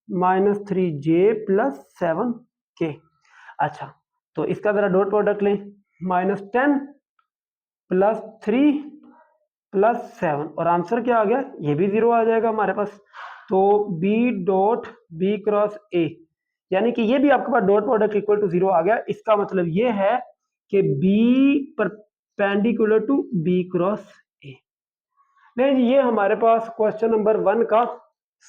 A: minus 3j plus 7k। अच्छा, तो इसका जरा डॉट प्रोडक्ट लें, -10 प्लस 3 प्लस 7 और आंसर क्या आ गया, ये भी 0 आ जाएगा हमारे पास। तो b dot b cross a, यानी कि ये भी आपके पास डॉट प्रोडक्ट इक्वल टू 0 आ गया। इसका मतलब ये है कि b perpendicular to b cross a. नहीं जी, ये हमारे पास क्वेश्चन नंबर 1 का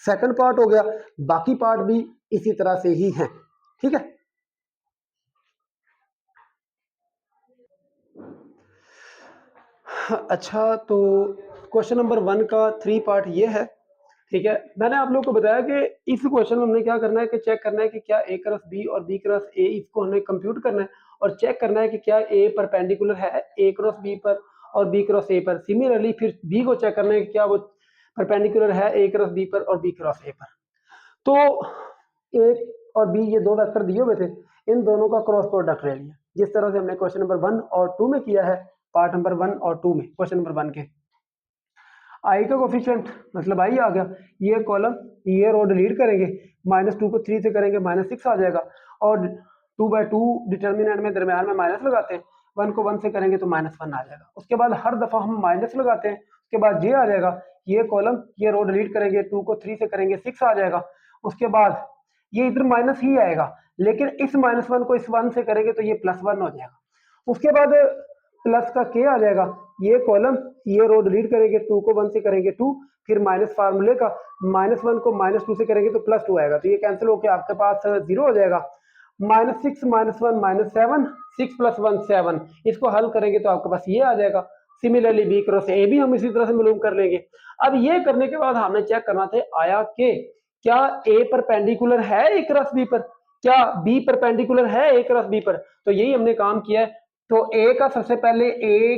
A: सेकंड पार्ट हो गया, बाकी पार्ट भी इसी तरह से ही है, ठीक है। अच्छा, तो क्वेश्चन नंबर 1 का 3 पार्ट ये है, ठीक है। मैंने आप लोगों को बताया कि इस क्वेश्चन में हमने क्या करना है कि चेक करना है कि क्या ए क्रॉस बी और बी क्रॉस ए, इसको हमें कंप्यूट करना है और चेक करना है कि क्या ए परपेंडिकुलर है ए क्रॉस बी पर और बी क्रॉस ए पर। सिमिलरली फिर बी को चेक करना है कि क्या वो परपेंडिकुलर है ए क्रॉस बी पर और बी क्रॉस ए पर। तो ए और बी ये दो वेक्टर दिए हुए थे, इन दोनों का क्रॉस प्रोडक्ट ले लिया, जिस तरह से हमने क्वेश्चन नंबर 1 और 2 में किया है। पार्ट नंबर 1 और 2 में क्वेश्चन नंबर 1 के आई का कोफिशिएंट मतलब आई आ गया, ये कॉलम ये रो डिलीट करेंगे, -2 को 3 से करेंगे -6 आ जाएगा, और 2/2 डिटर्मिनेंट में दरमियान में माइनस लगाते हैं, 1 को 1 से करेंगे तो -1 आ जाएगा। उसके बाद हर दफा हम माइनस लगाते हैं, उसके बाद ये आ जाएगा, ये कॉलम ये रो डिलीट करेंगे, 2 को 3 से करेंगे 6 आ जाएगा। उसके बाद ये इधर माइनस ही आएगा, लेकिन इस -1 को इस 1 से करेंगे तो ये +1 हो जाएगा। उसके बाद प्लस का के आ जाएगा, ये कॉलम ये रो डिलीट करेंगे, 2 को 1 से करेंगे 2, फिर माइनस फार्मूले का -1 को -2 से करेंगे तो +2 आएगा, तो ये कैंसिल होकर आपके पास 0 हो जाएगा। -6 -1 -7, 6 + 1 7, इसको हल करेंगे तो आपके पास ये आ जाएगा। सिमिलरली बी क्रॉस ए भी हम इसी तरह से मालूम कर लेंगे। अब ये करने के बाद हमें चेक करना था आया कि क्या ए परपेंडिकुलर है ए क्रॉस बी पर, क्या बी परपेंडिकुलर है ए क्रॉस बी पर। तो यही हमने काम किया है। तो ए का सबसे पहले ए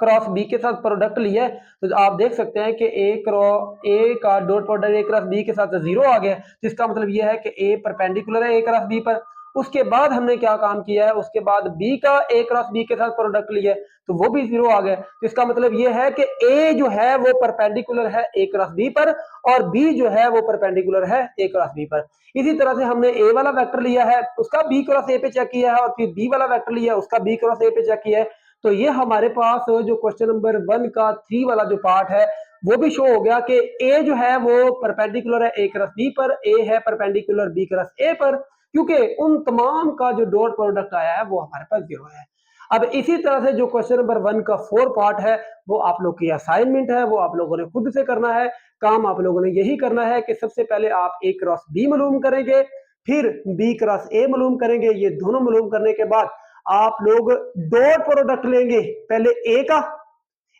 A: क्रॉस बी के साथ प्रोडक्ट लिया है, तो आप देख सकते हैं कि ए का dot product a cross b के साथ 0 आ गया, तो इसका मतलब यह है कि ए परपेंडिकुलर है ए क्रॉस बी पर। उसके बाद हमने क्या काम किया है, उसके बाद बी का ए क्रॉस बी के साथ प्रोडक्ट लिया है, तो वो भी 0 आ गया, तो इसका मतलब यह है कि ए जो है वो परपेंडिकुलर है ए क्रॉस बी पर और बी जो है वो परपेंडिकुलर है ए क्रॉस बी पर। इसी तरह से हमने ए वाला वेक्टर लिया है, उसका बी क्रॉस ए पे चेक किया है, और फिर बी वाला वेक्टर लिया है, उसका बी क्रॉस ए पे चेक किया है। तो ये हमारे पास जो क्वेश्चन नंबर 1 का 3 वाला जो पार्ट है वो भी शो हो गया कि ए जो है वो परपेंडिकुलर है ए क्रॉस बी पर, ए है परपेंडिकुलर बी क्रॉस ए पर, क्योंकि उन तमाम का जो डॉट प्रोडक्ट आया है वो हमारे पास 0 है। अब इसी तरह से जो क्वेश्चन नंबर 1 का 4 पार्ट है वो आप लोग की असाइनमेंट है, वो आप लोगों ने खुद से करना है। काम आप लोगों ने यही करना है कि सबसे पहले आप ए क्रॉस बी मालूम करेंगे, फिर बी क्रॉस ए मालूम करेंगे। ये दोनों मालूम करने के बाद आप लोग डॉट प्रोडक्ट लेंगे, पहले ए का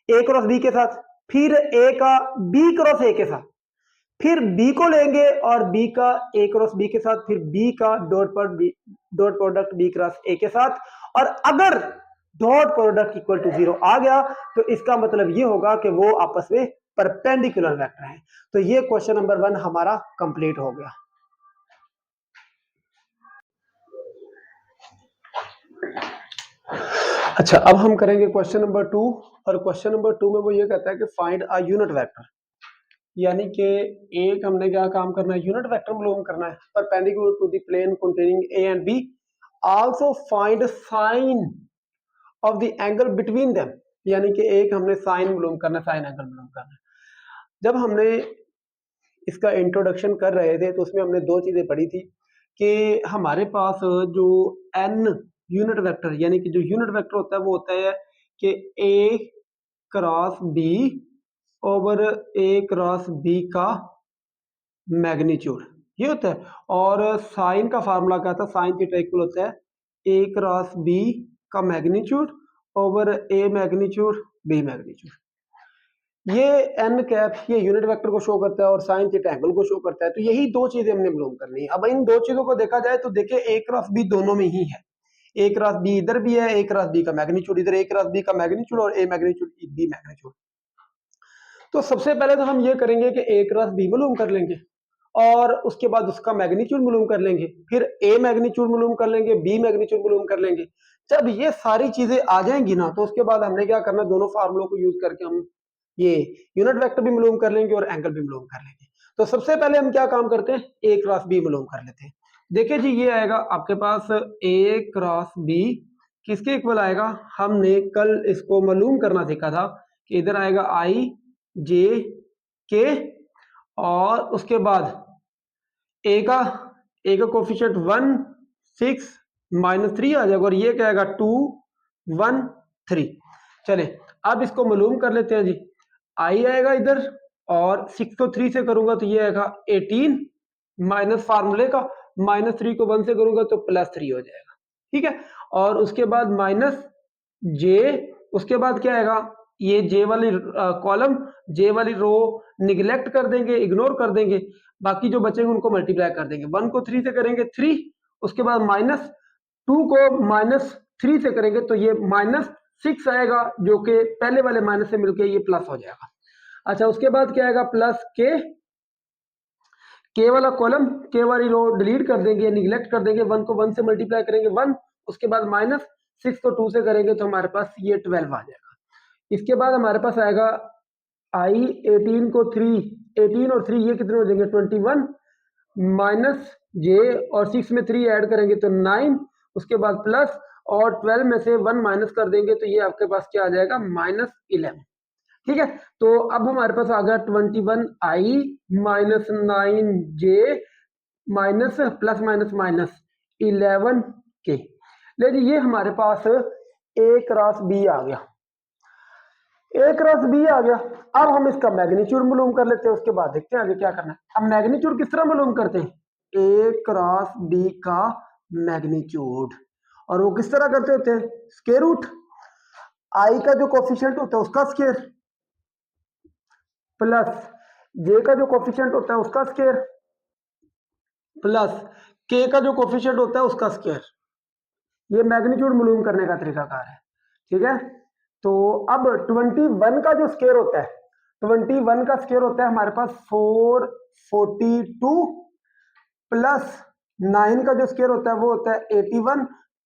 A: ए क्रॉस बी के साथ, फिर ए का बी क्रॉस ए के साथ, फिर बी को लेंगे और बी का ए क्रॉस बी के साथ, फिर बी का dot product b cross a के साथ। और अगर डॉट प्रोडक्ट इक्वल टू 0 आ गया तो इसका मतलब ये होगा कि वो आपस में परपेंडिकुलर वेक्टर है। तो ये क्वेश्चन नंबर 1 हमारा कंप्लीट हो गया। अच्छा, अब हम करेंगे क्वेश्चन नंबर 2, और क्वेश्चन नंबर 2 में वो ये कहता है कि फाइंड अ यूनिट वेक्टर, यानी कि एक हमने क्या काम करना है, यूनिट वेक्टर मालूम करना है perpendicular to the plane containing a and b. Also find sine of the angle between them, यानी कि एक हमने साइन मालूम करना है, साइन एंगल मालूम करना है। जब हमने इसका इंट्रोडक्शन कर रहे थे तो उसमें हमने दो चीजें पढ़ी थी कि हमारे पास जो एन यूनिट वेक्टर, यानी कि जो यूनिट वेक्टर होता है वो होता है कि A cross B over A cross B का मैग्नीट्यूड, ये होता है। और साइन का फार्मूला क्या था, साइन थीटा इक्वल होता है ए क्रॉस बी का मैग्नीट्यूड ओवर ए मैग्नीट्यूड बी मैग्नीट्यूड। ये एन कैप ये यूनिट वेक्टर को शो करता है और साइन थीटा एंगल को शो करता है। तो यही दो चीजें हमने मालूम करनी है। अब इन दो चीजों को देखा जाए तो देखिए ए क्रॉस बी दोनों में ही है। ए क्रॉस बी इधर भी है, ए क्रॉस बी का मैग्नीट्यूड इधर, ए क्रॉस बी का मैग्नीट्यूड और ए मैग्नीट्यूड बी मैग्नीट्यूड। तो सबसे पहले तो हम ये करेंगे कि ए क्रॉस बी मालूम कर लेंगे और उसके बाद उसका मैग्नीट्यूड मालूम कर लेंगे, फिर ए मैग्नीट्यूड मालूम कर लेंगे, बी मैग्नीट्यूड मालूम कर लेंगे। जब ये सारी चीजें आ जाएंगी ना तो उसके बाद हमने क्या करना, दोनों फार्मूलों को यूज करके हम ये यूनिट वेक्टर भी मालूम कर लेंगे और एंगल भी मालूम कर लेंगे। तो सबसे पहले हम क्या काम करते हैं, ए क्रॉस बी मालूम कर लेते हैं। देखिए जी, ये आएगा आपके पास ए क्रॉस बी किसके इक्वल आएगा, हमने कल इसको मालूम करना सीखा था कि इधर आएगा आई जे के और उसके बाद ए का कोफिशिएंट 1 6 -3 आ जाएगा और ये क्या आएगा 2 1 3। चले अब इसको मालूम कर लेते हैं जी। आई आएगा इधर और 6 को 3 से करूंगा तो ये आएगा 18 माइनस फार्मूले का, -3 को 1 से करूंगा तो +3 हो जाएगा। ठीक है, और उसके बाद माइनस जे, उसके बाद क्या आएगा, ये जे वाली कॉलम जे वाली रो निगलेक्ट कर देंगे, इग्नोर कर देंगे, बाकी जो बचेंगे उनको मल्टीप्लाई कर देंगे। 1 को 3 से करेंगे 3, उसके बाद -2 को -3 से करेंगे तो ये -6 आएगा जो कि पहले वाले माइनस से मिलके ये प्लस हो जाएगा। अच्छा, उसके बाद क्या आएगा प्लस के वाला कॉलम, के वाली रो डिलीट कर देंगे, निगलेक्ट कर देंगे, 1 को 1 से मल्टीप्लाई करेंगे 1, उसके बाद -6 को 2 से करेंगे तो हमारे पास ये 12 आ जाएगा। इसके बाद हमारे पास आएगा आई 18 को 3, 18 और 3 ये कितने हो जाएंगे 21 माइनस जे और 6 में 3 ऐड करेंगे तो 9, उसके बाद प्लस और 12 में से 1 माइनस कर देंगे तो ये आपके पास क्या आ जाएगा -11। ठीक है, तो अब हमारे पास आ गया 21 आई माइनस 9 जे माइनस प्लस माइनस माइनस 11 के। ले जी, ये हमारे पास ए क्रॉस बी आ गया, ए क्रॉस बी आ गया। अब हम इसका मैग्नीट्यूड मालूम कर लेते हैं, उसके बाद देखते हैं आगे क्या करना है। अब मैग्नीट्यूड किस तरह मालूम करते हैं, ए क्रॉस बी का मैग्नीट्यूड, और वो किस तरह करते होते हैं, स्क्वायर रूट आई का जो कोफिशिएंट होता है उसका स्क्वायर प्लस जे का जो कोफिशिएंट होता है उसका स्क्वायर प्लस के का जो कोफिशिएंट होता है उसका स्क्वायर। ये मैग्नीट्यूड मालूम करने का तरीकाकार है। ठीक है, तो अब 21 का जो स्क्वायर होता है, 21 का स्क्वायर होता है हमारे पास 442 प्लस 9 का जो स्क्वायर होता है वो होता है 81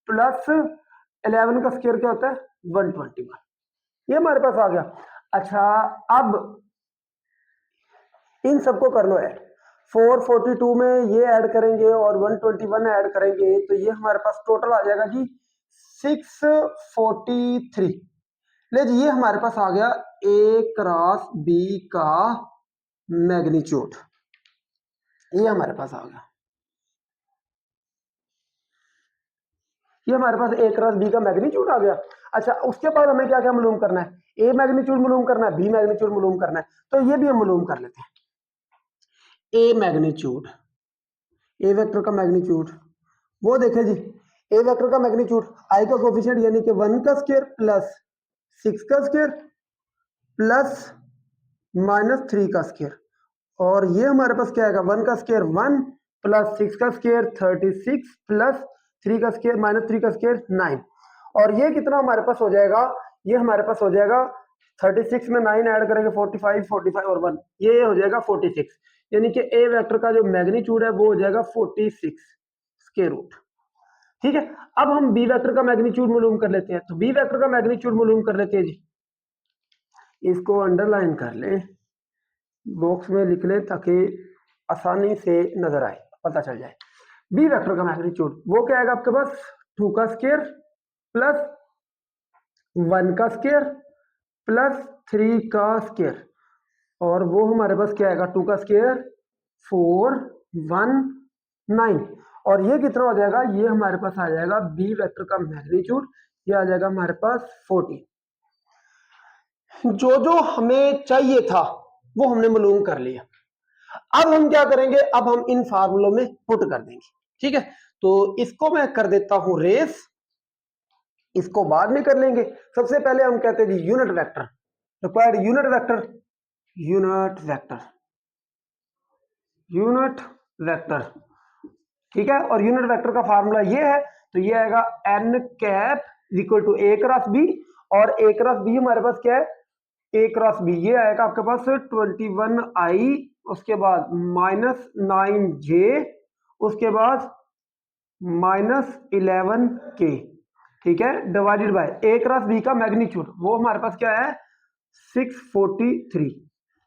A: प्लस 11 का स्क्वायर क्या होता है 121। ये हमारे पास आ गया। अच्छा, अब इन सबको कर लो ऐड, 442 में ये ऐड करेंगे और 121 ऐड करेंगे तो ये हमारे पास टोटल आ जाएगा जी 643। ले जी, ये हमारे पास आ गया ए क्रॉस बी का मैग्नीट्यूड, ये हमारे पास आ गया, ये हमारे पास ए क्रॉस बी का मैग्नीट्यूड आ गया। अच्छा, उसके बाद हमें क्या क्या मालूम करना है, ए मैग्नीट्यूड मालूम करना है, बी मैग्नीट्यूड मालूम करना है, तो ये भी हम मालूम कर लेते हैं। ए मैग्नीट्यूड, ए वेक्टर का मैग्नीट्यूड वो देखें जी, ए वेक्टर का मैग्नीट्यूड आई का कोफिशिएंट यानी कि 1 का स्क्वायर प्लस 6 का स्क्वायर प्लस -3 का स्क्वायर, और ये हमारे पास क्या आएगा 1 का स्क्वायर 1 प्लस 6 का स्क्वायर 36 प्लस 3 का स्क्वायर -3 का स्क्वायर 9, और ये कितना हमारे पास हो जाएगा, ये हमारे पास हो जाएगा 36 में 9 ऐड करेंगे 45, 45 और 1 ये हो जाएगा 46, यानी कि ए वेक्टर का जो मैग्नीट्यूड है वो हो जाएगा 46 स्क्वायर रूट। ठीक है, अब हम बी वेक्टर का मैग्नीट्यूड मालूम कर लेते हैं, तो बी वेक्टर का मैग्नीट्यूड मालूम कर लेते हैं जी। इसको अंडरलाइन कर ले, बॉक्स में लिख ले ताकि आसानी से नजर आए, पता चल जाए। बी वेक्टर का मैग्नीट्यूड वो क्या आएगा आपके पास 2 का स्क्वायर प्लस 1 का स्क्वायर प्लस 3 का स्क्वायर, और वो हमारे पास क्या आएगा 2 का स्क्वायर 4 1 9, और ये कितना हो जाएगा, ये हमारे पास आ जाएगा बी वेक्टर का मैग्नीट्यूड, ये आ जाएगा हमारे पास 40। जो जो हमें चाहिए था वो हमने मालूम कर लिया। अब हम क्या करेंगे, अब हम इन फार्मूलों में पुट कर देंगे। ठीक है, तो इसको मैं कर देता हूं रेस, इसको बाद में कर लेंगे। सबसे पहले हम कहते हैं जी unit vector, required unit vector, unit vector, unit vector. ठीक है, और यूनिट वेक्टर का फार्मूला ये है, तो ये आएगा N cap equal to A cross b, और ए क्रॉस बी हमारे पास क्या है, ए क्रॉस बी ये आएगा आपके पास 21i, उसके बाद -9j, उसके बाद -11k। ठीक है, divided by a cross B का मैग्नीट्यूड, वो हमारे पास क्या है 643।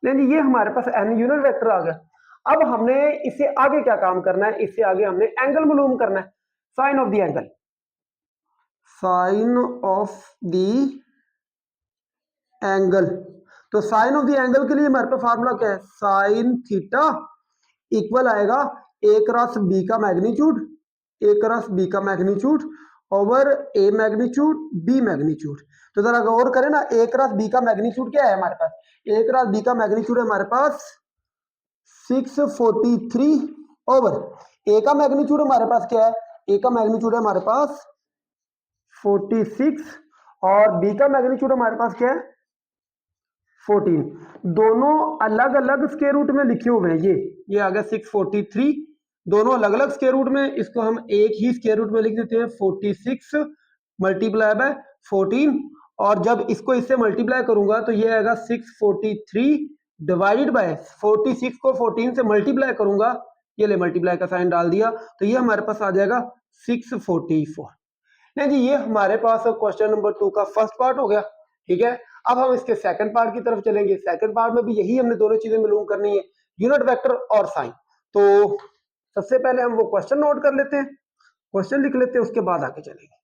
A: नहीं, ये हमारे पास एन यूनिट वेक्टर आ गया। अब हमने इससे आगे क्या काम करना है, इससे आगे हमने एंगल मालूम करना है, sine of the angle, sine of the angle. तो साइन ऑफ द एंगल के लिए हमारे पास फार्मूला क्या है, साइन थीटा इक्वल आएगा ए क्रॉस बी का मैग्नीट्यूड, ए क्रॉस बी का मैग्नीट्यूड ओवर ए मैग्नीट्यूड बी मैग्नीट्यूड। तो जरा गौर करें ना, ए क्रॉस बी का मैग्नीट्यूड क्या है हमारे पास, ए क्रॉस बी का मैग्नीट्यूड है हमारे पास 643 ओवर ए का मैग्नीट्यूड हमारे पास क्या है, ए का मैग्नीट्यूड है हमारे पास 46 और बी का मैग्नीट्यूड हमारे पास क्या है 14। दोनों अलग अलग स्क्वायर रूट में लिखे हुए हैं, ये आ गया 643, दोनों अलग अलग स्क्वायर रूट में, इसको हम एक ही स्क्वायर रूट में लिख देते हैं 46 मल्टीप्लाई बाय 14, और जब इसको इससे मल्टीप्लाई करूंगा तो ये आएगा 643 डिवाइडेड बाय 46 को 14 से मल्टीप्लाई करूंगा, ये ले मल्टीप्लाई का साइन डाल दिया, तो ये हमारे पास आ जाएगा 644। नहीं जी, ये हमारे पास क्वेश्चन नंबर 2 का फर्स्ट पार्ट हो गया। ठीक है, अब हम इसके सेकंड पार्ट की तरफ चलेंगे। सेकंड पार्ट में भी यही हमने दोनों चीजें मालूम करनी है, यूनिट वेक्टर और साइन। तो सबसे पहले हम वो क्वेश्चन नोट कर लेते हैं, क्वेश्चन लिख लेते हैं, उसके बाद आगे चलेंगे।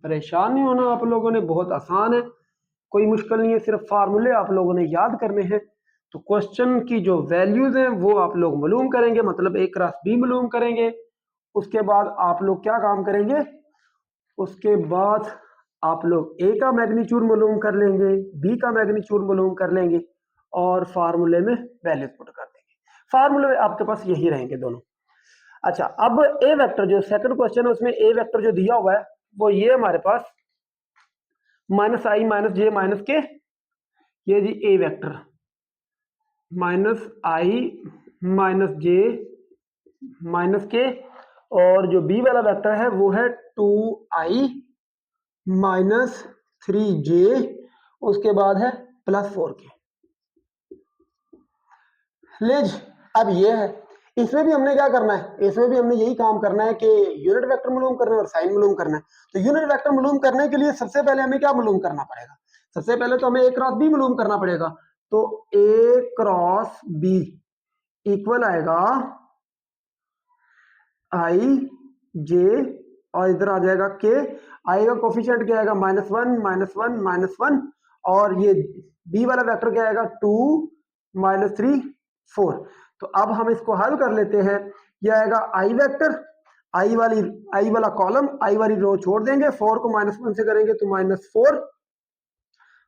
A: परेशान नहीं होना आप लोगों ने, बहुत आसान है, कोई मुश्किल नहीं है, सिर्फ फार्मूले आप लोगों ने याद करने हैं। तो क्वेश्चन की जो वैल्यूज हैं वो आप लोग मालूम करेंगे, मतलब ए क्रॉस बी मालूम करेंगे। उसके बाद आप लोग क्या काम करेंगे, उसके बाद आप लोग ए का मैग्नीट्यूड मालूम कर लेंगे, बी का मैग्नीट्यूड मालूम कर लेंगे, और फार्मूले में वैल्यूज पुट कर देंगे। फार्मूले आपके पास यही रहेंगे दोनों। अच्छा, अब ए वेक्टर जो सेकंड क्वेश्चन है उसमें ए वेक्टर जो दिया हुआ है वो ये हमारे पास -i - j - k, ये जी ए वेक्टर -i - j - k, और जो बी वाला वेक्टर है वो है 2i - 3j, उसके बाद है +4k। ले जी, अब ये है, इसमें भी हमने क्या करना है, इसमें भी हमने यही काम करना है कि यूनिट वेक्टर मालूम करना है और साइन मालूम करना है। तो यूनिट वेक्टर मालूम करने के लिए सबसे पहले हमें क्या मालूम करना पड़ेगा, सबसे पहले तो हमें ए क्रॉस बी मालूम करना पड़ेगा। तो ए क्रॉस बी इक्वल आएगा आई जे, और इधर आ जाएगा के, आई का कोफिशिएंट क्या आएगा -1 -1 -1, और ये बी वाला वेक्टर क्या आएगा 2 -3 4। तो अब हम इसको हल कर लेते हैं, ये आएगा आई वेक्टर, आई वाला कॉलम, आई वाली रो छोड़ देंगे, 4 को -1 से करेंगे तो -4,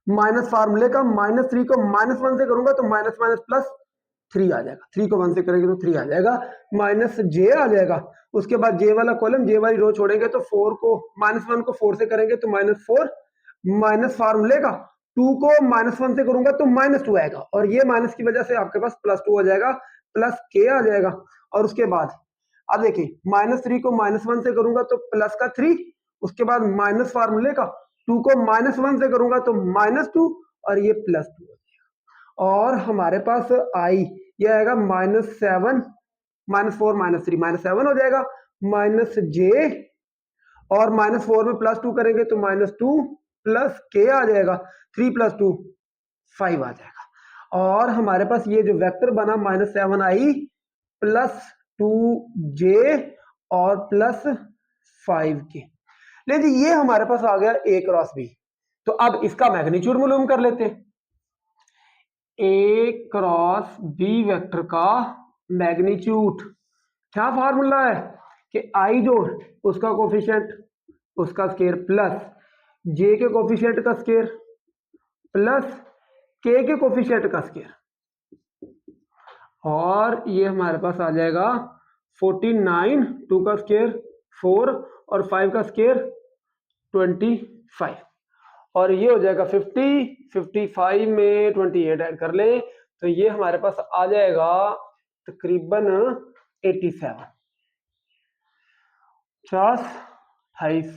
A: माइनस फार्मूले का -3 को -1 से करूंगा तो माइनस +3 आ जाएगा, 3 को 1 से करेंगे तो 3 आ जाएगा, -j आ जाएगा। उसके बाद जे वाला कॉलम, जे वाली रो छोड़ेंगे तो 4 को -1 को 4 से करेंगे तो -4, माइनस फार्मूले का 2 को -1 से करूंगा तो -2 आएगा, और ये माइनस की वजह से आपके पास +2 आ जाएगा, +k आ जाएगा। और उसके बाद अब देखिए -3 को -1 से करूंगा तो +3, उसके बाद माइनस फार्मूले का 2 को -1 से करूंगा तो -2, और ये +2, और हमारे पास आई ये आएगा -7 -4 -3 -7 हो जाएगा, -j, और -4 में +2 करेंगे तो -2 +k आ जाएगा, 3 + 2 5 आ जाएगा। और हमारे पास ये जो वेक्टर बना -7i +2j और +5k, ले जी ये हमारे पास आ गया ए क्रॉस बी। तो अब इसका मैग्नीट्यूड मालूम कर लेते हैं। ए क्रॉस बी वेक्टर का मैग्नीट्यूड क्या फार्मूला है कि आई जो उसका कोफिशिएंट उसका स्केयर प्लस जे के कोफिशिएंट का स्क्वायर प्लस के कोफिशिएंट का स्क्वायर, और ये हमारे पास आ जाएगा 49, 2 का स्क्वायर 4 और 5 का स्क्वायर 25, और ये हो जाएगा 50, 55 में 28 ऐड कर ले तो ये हमारे पास आ जाएगा तकरीबन 87, 50, 28,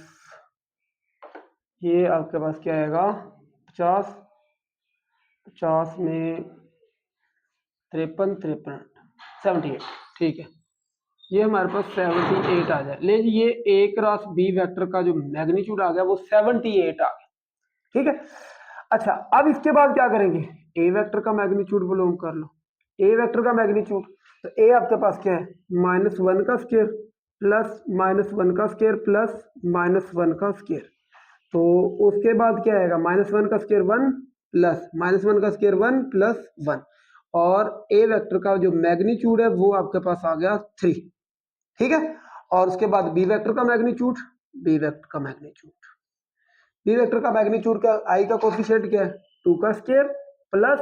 A: ये आपके पास क्या आएगा 50, 50 में 53, 78, ठीक है, ये हमारे पास 78 आ जाए। ले जी ये ए क्रॉस बी वेक्टर का जो मैग्नीट्यूड आ गया वो 78 आ गया, ठीक है। अच्छा अब इसके बाद क्या करेंगे, ए वेक्टर का मैग्नीट्यूड बिलोंग कर लो, ए वेक्टर का मैग्नीट्यूड, तो ए आपके पास क्या है -1 का स्क्वायर प्लस -1 का स्क्वायर प्लस -1 का स्क्वायर, तो उसके बाद क्या आएगा -1 का स्क्वायर 1 प्लस -1 का स्क्वायर 1 प्लस 1, और ए वेक्टर का जो मैग्नीट्यूड है वो आपके पास आ गया 3, ठीक है। और उसके बाद बी वेक्टर का मैग्नीट्यूड, बी वेक्टर का मैग्नीट्यूड, बी वेक्टर का मैग्नीट्यूड क्या, आई का कोफिशिएंट क्या है 2 का स्क्वायर प्लस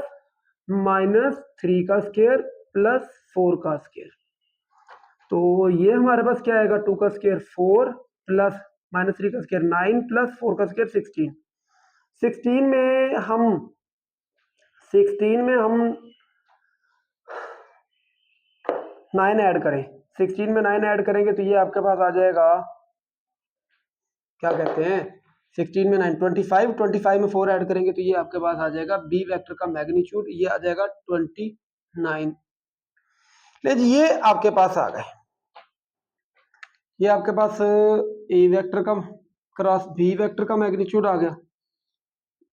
A: -3 का स्क्वायर प्लस 4 का स्क्वायर, तो ये हमारे पास क्या आएगा 2 का स्क्वायर 4 प्लस -3 का स्क्वायर 9 प्लस 4 का स्क्वायर 16, 16 में हम 9 ऐड करें, 16 में 9 ऐड करेंगे तो ये आपके पास आ जाएगा क्या कहते हैं 16 में 9 25, 25 में 4 ऐड करेंगे तो ये आपके पास आ जाएगा बी वेक्टर का मैग्नीट्यूड, ये आ जाएगा 29। ले जी ये आपके पास आ गए, ये आपके पास ए वेक्टर का क्रॉस बी वेक्टर का मैग्नीट्यूड आ गया,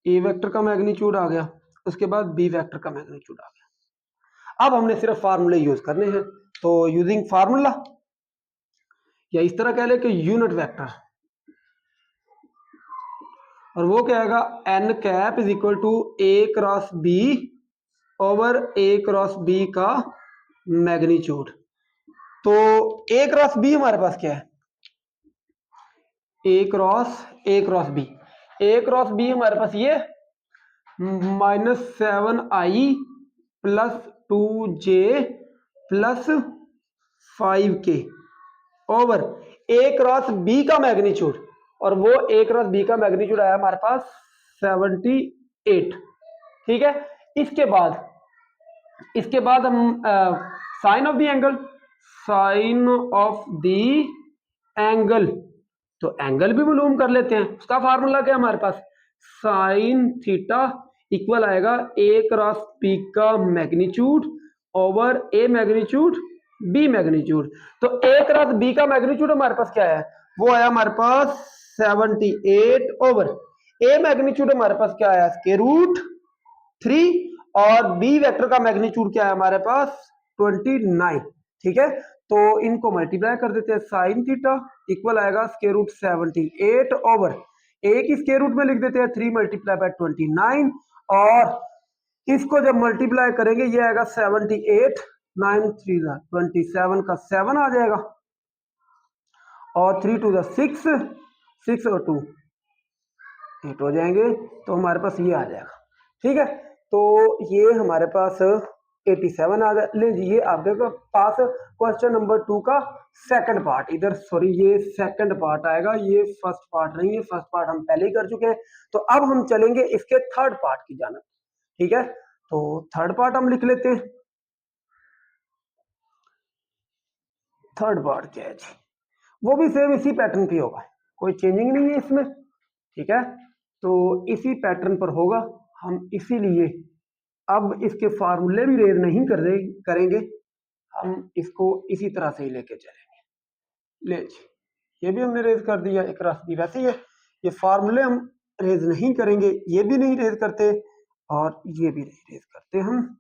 A: ए वेक्टर का मैग्नीट्यूड आ गया, उसके बाद बी वेक्टर का मैग्नीट्यूड आ गया। अब हमने सिर्फ फार्मूले यूज करने हैं, तो यूजिंग फार्मूला, या इस तरह कह ले कि यूनिट वेक्टर, और वो क्या आएगा N cap is equal to A cross B over A cross B का मैग्नीट्यूड। तो ए क्रॉस बी हमारे पास क्या है, A cross B, A cross B हमारे पास ये -7i plus 2j plus 5k over A cross B का मैग्नीट्यूड, और वो ए क्रॉस बी का मैग्नीट्यूड आया हमारे पास 78, ठीक है। इसके बाद हम sine of the angle, sine of the angle, तो एंगल भी मालूम कर लेते हैं, उसका फार्मूला क्या है हमारे पास साइन थीटा इक्वल आएगा ए क्रॉस बी का मैग्नीट्यूड ओवर ए मैग्नीट्यूड बी मैग्नीट्यूड, तो ए क्रॉस बी का मैग्नीट्यूड हमारे पास क्या है वो आया हमारे पास 78 ओवर ए मैग्नीट्यूड हमारे पास क्या आया √3, और बी वेक्टर का मैग्नीट्यूड क्या है हमारे पास 29, ठीक है। तो इनको मल्टीप्लाई कर देते हैं, साइन थीटा इक्वल आएगा √78 ओवर ए की स्क्वायर रूट में लिख देते हैं 3 मल्टीप्लाई बाय 29, और इसको जब मल्टीप्लाई करेंगे ये आएगा 78, 9 3 27 का 7 आ जाएगा, और 3 2 6, 6 और 2 8 हो जाएंगे, तो हमारे पास ये आ जाएगा, ठीक है। तो ये हमारे पास 87 आ गया। ले ये आपके पास क्वेश्चन नंबर 2 का सेकंड पार्ट, इधर सॉरी ये सेकंड पार्ट आएगा, ये फर्स्ट पार्ट नहीं है, फर्स्ट पार्ट हम पहले ही कर चुके हैं। तो अब हम चलेंगे इसके थर्ड पार्ट की जानिब, ठीक है। तो थर्ड पार्ट हम लिख लेते हैं, थर्ड पार्ट क्या है जी, वो भी सेम इसी पैटर्न पे होगा, कोई चेंजिंग नहीं है इसमें, ठीक है। तो इसी पैटर्न पर होगा, हम इसीलिए अब इसके फार्मूले भी रेज नहीं करेंगे, हम इसको इसी तरह से ही लेके चलेंगे। ले जी ये भी हमने रेज कर दिया, एक रास्ते वैसे ही है, ये फार्मूले हम रेज नहीं करेंगे, ये भी नहीं रेज करते और ये भी नहीं रेज करते हम,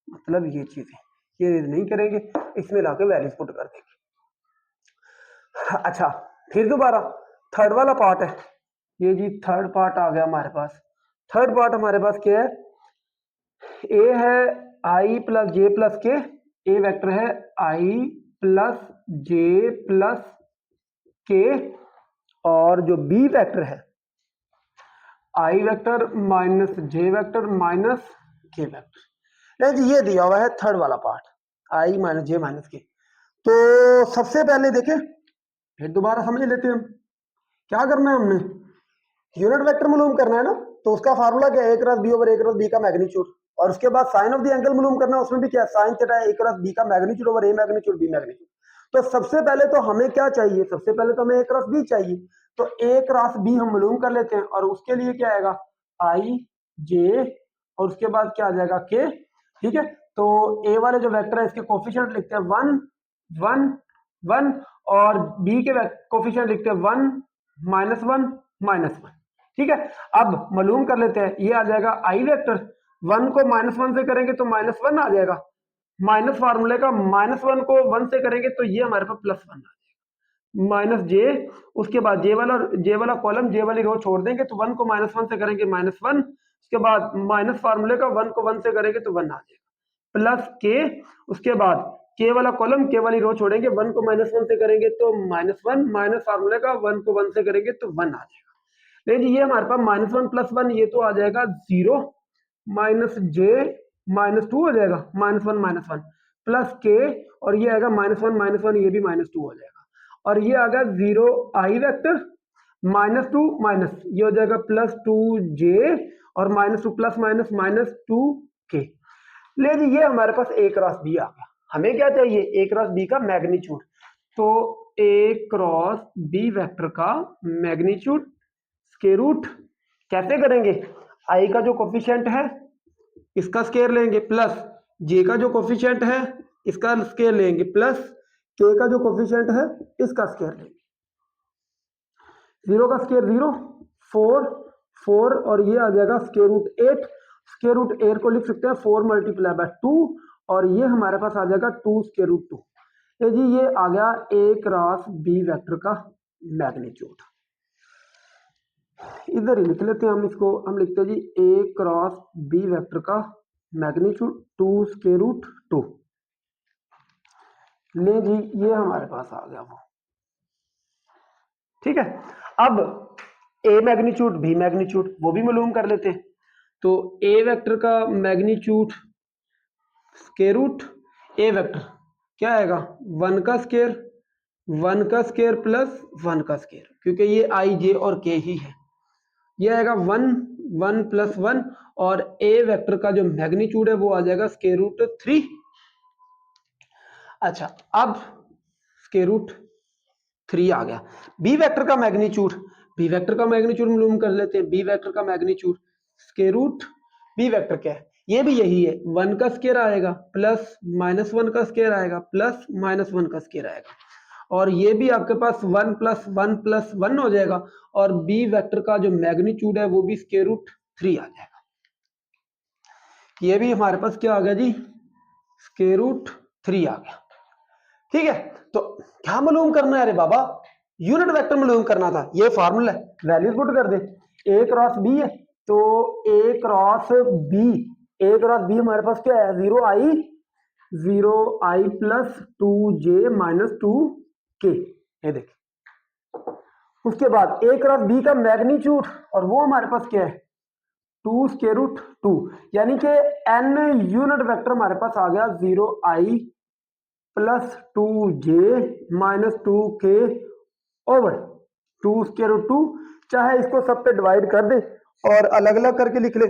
A: मतलब ये चीजें ये रेज नहीं करेंगे, इसमें लाके वैल्यूज पुट कर देंगे। अच्छा फिर दोबारा थर्ड वाला पार्ट है, ये जी थर्ड पार्ट आ गया हमारे पास। थर्ड पार्ट हमारे पास क्या है, ए है आई प्लस जे प्लस के, ए वेक्टर है आई प्लस जे प्लस के, और जो बी वेक्टर है आई वेक्टर माइनस जे वेक्टर माइनस के वेक्टर। नहीं जी, ये दिया हुआ है थर्ड वाला पार्ट, आई माइनस जे माइनस के। तो सबसे पहले देखें, फिर दोबारा समझ लेते हैं हम क्या करना है। हमने यूनिट वेक्टर मालूम करना है ना, तो उसका फार्मूला क्या है, A cross B over A cross B का मैग्नीट्यूड। और उसके बाद साइन ऑफ द एंगल मालूम करना है, उसमें भी क्या है, साइन थीटा ए क्रॉस बी का मैग्नीट्यूड ओवर ए मैग्नीट्यूड बी मैग्नीट्यूड। तो सबसे पहले तो हमें क्या चाहिए, सबसे पहले तो हमें ए क्रॉस बी चाहिए। तो ए क्रॉस बी हम मालूम कर लेते हैं, और उसके लिए क्या आएगा, आई जे, और उसके बाद क्या आ जाएगा, के। ठीक है, तो ए वाले जो वेक्टर है इसके कोफिशिएंट लिखते हैं 1 1 1, और बी के कोफिशिएंट लिखते हैं 1 -1 -1। ठीक है, अब मालूम कर लेते हैं, ये आ जाएगा आई वेक्टर, 1 को -1 से करेंगे तो -1 आ जाएगा, माइनस फार्मूले का -1 को 1 से करेंगे तो ये हमारे पास +1 आ जाएगा, माइनस जे। उसके बाद जे वाला कॉलम, जे वाली रो छोड़ देंगे, तो 1 को -1 से करेंगे -1, उसके बाद माइनस फार्मूले का 1 को 1 से करेंगे तो 1 आ जाएगा, प्लस के। उसके बाद के वाला कॉलम, के वाली रो छोड़ेंगे, 1 को -1 से करेंगे तो -1, माइनस फार्मूले का 1 को 1 से करेंगे तो 1 आ जाएगा। लेकिन ये हमारे पास -1 + 1, ये तो आ जाएगा 0, माइनस जे -2 हो जाएगा, -1 -1 प्लस के, और ये आएगा -1 -1, ये भी -2 हो जाएगा, और ये आ गया 0 आई वेक्टर, -2 माइनस, ये हो जाएगा +2 जे, और -2 प्लस माइनस -2 के। ले जी, ये हमारे पास ए क्रॉस बी आ गया। हमें क्या चाहिए, ए क्रॉस बी का मैग्नीट्यूड। तो ए क्रॉस बी वेक्टर का मैग्नीट्यूड स्क्वायर रूट कैसे करेंगे, आई का जो कोफिशिएंट है इसका स्क्वायर लेंगे, प्लस जे का जो कोफिशिएंट है इसका स्क्वायर लेंगे, प्लस के का जो कोफिशिएंट है इसका स्क्वायर लेंगे। 0 का स्क्वायर 0, 4 4, और ये आ जाएगा √8। √8 को लिख सकते हैं 4 × 2, और ये हमारे पास आ जाएगा 2 √2। ये जी, ये आ गया ए क्रॉस बी वेक्टर का मैग्नीट्यूड। इधर ही लिख लेते हैं हम इसको, हम लिखते हैं जी ए क्रॉस बी वेक्टर का मैग्नीट्यूड 2 √2। ले जी, ये हमारे पास आ गया वो। ठीक है, अब ए मैग्नीट्यूड बी मैग्नीट्यूड वो भी मालूम कर लेते हैं। तो ए वेक्टर का मैग्नीट्यूड स्क्वायर रूट ए वेक्टर क्या आएगा, 1 का स्क्वायर, 1 का स्क्वायर प्लस 1 का स्क्वायर, क्योंकि ये आई जे और के ही है, ये आएगा 1 1 + 1, और ए वेक्टर का जो मैग्नीट्यूड है वो आ जाएगा √3। अच्छा, अब √3 आ गया। बी वेक्टर का मैग्नीट्यूड, बी वेक्टर का मैग्नीट्यूड मालूम कर लेते हैं। बी वेक्टर का मैग्नीट्यूड √ बी वेक्टर क्या है, ये भी यही है, 1 का स्क्वायर आएगा, प्लस -1 का स्क्वायर आएगा, प्लस -1 का स्क्वायर आएगा, और ये भी आपके पास 1 + 1 + 1 हो जाएगा, और बी वेक्टर का जो मैग्नीट्यूड है वो भी √3 आ जाएगा। ये भी हमारे पास क्या आ गया जी, √3 आ गया। ठीक है, तो क्या मालूम करना है, अरे बाबा यूनिट वेक्टर मालूम करना था, ये फार्मूला है, वैल्यूज पुट कर दे। ए क्रॉस बी है, तो A cross B, A cross B हमारे पास क्या है, 0 आई प्लस 2j -2 के, ये देख। उसके बाद ए क्रॉस बी का मैग्नीट्यूड, और वो हमारे पास क्या है, 2 √2, यानी कि n यूनिट वेक्टर हमारे पास आ गया 0 आई प्लस 2j -2 के ओवर 2 √2। चाहे इसको सब पे डिवाइड कर दे और अलग अलग करके लिख ले,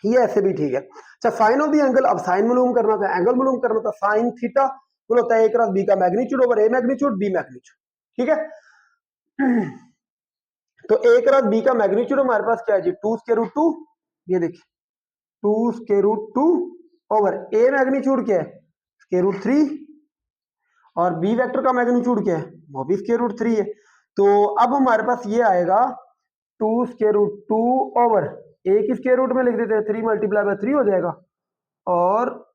A: ये ऐसे भी ठीक है। अच्छा, साइन ऑफ द एंगल, अब साइन मालूम करना था, एंगल मालूम करना था, साइन थीटा बोल होता है ए क्रॉस बी का मैग्नीट्यूड ओवर ए मैग्नीट्यूड बी मैग्नीट्यूड। ठीक है, तो ए क्रॉस बी का मैग्नीट्यूड हमारे पास क्या है जी, 2 √2, ये देखिए 2 √2 ओवर ए मैग्नीट्यूड क्या है, √3, और बी वेक्टर का मैग्नीट्यूड क्या है, वो भी √3 है। तो अब हमारे पास ये आएगा 2 √2 ओवर ए की स्क्वायर रूट में लिख देते हैं, 3 × 3 हो जाएगा, और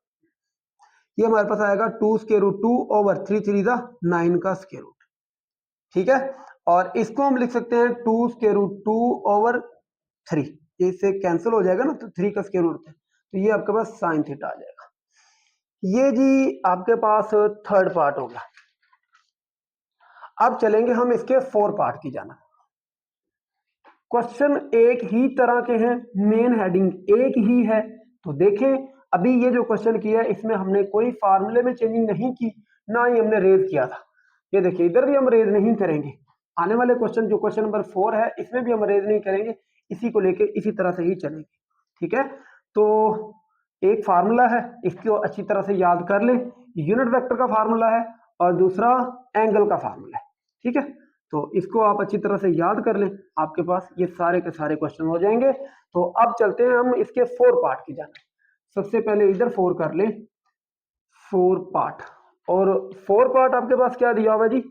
A: ये हमारे पास आएगा 2 √2 ओवर 3 3 9 का स्क्वायर रूट। ठीक है, और इसको हम लिख सकते हैं 2 √2 ओवर 3, इससे कैंसिल हो जाएगा ना, तो 3 का स्क्वायर रूट है, तो ये आपके पास साइन थीटा आ जाएगा। ये जी आपके पास थर्ड पार्ट हो गया। अब चलेंगे हम इसके 4 पार्ट की जाना। क्वेश्चन एक ही तरह के हैं, मेन हेडिंग एक ही है। तो देखें अभी ये जो क्वेश्चन किया है इसमें हमने कोई फार्मूले में चेंजिंग नहीं की, ना ही हमने रेज किया था। ये देखिए इधर भी हम रेज नहीं करेंगे। आने वाले क्वेश्चन जो क्वेश्चन नंबर 4 है इसमें भी हम रेज नहीं करेंगे, इसी को लेके इसी तरह से ही चलेंगे। ठीक है, तो एक फार्मूला है, इसको अच्छी तरह से याद कर ले। यूनिट वेक्टर का फार्मूला है और दूसरा एंगल का फार्मूला है। ठीक है, तो इसको आप अच्छी तरह से याद कर लें, आपके पास ये सारे के सारे क्वेश्चन हो जाएंगे। तो अब चलते हैं हम इसके 4 पार्ट की जाना। सबसे पहले इधर 4 कर ले, 4 पार्ट। और 4 पार्ट आपके पास क्या दिया हुआ जी,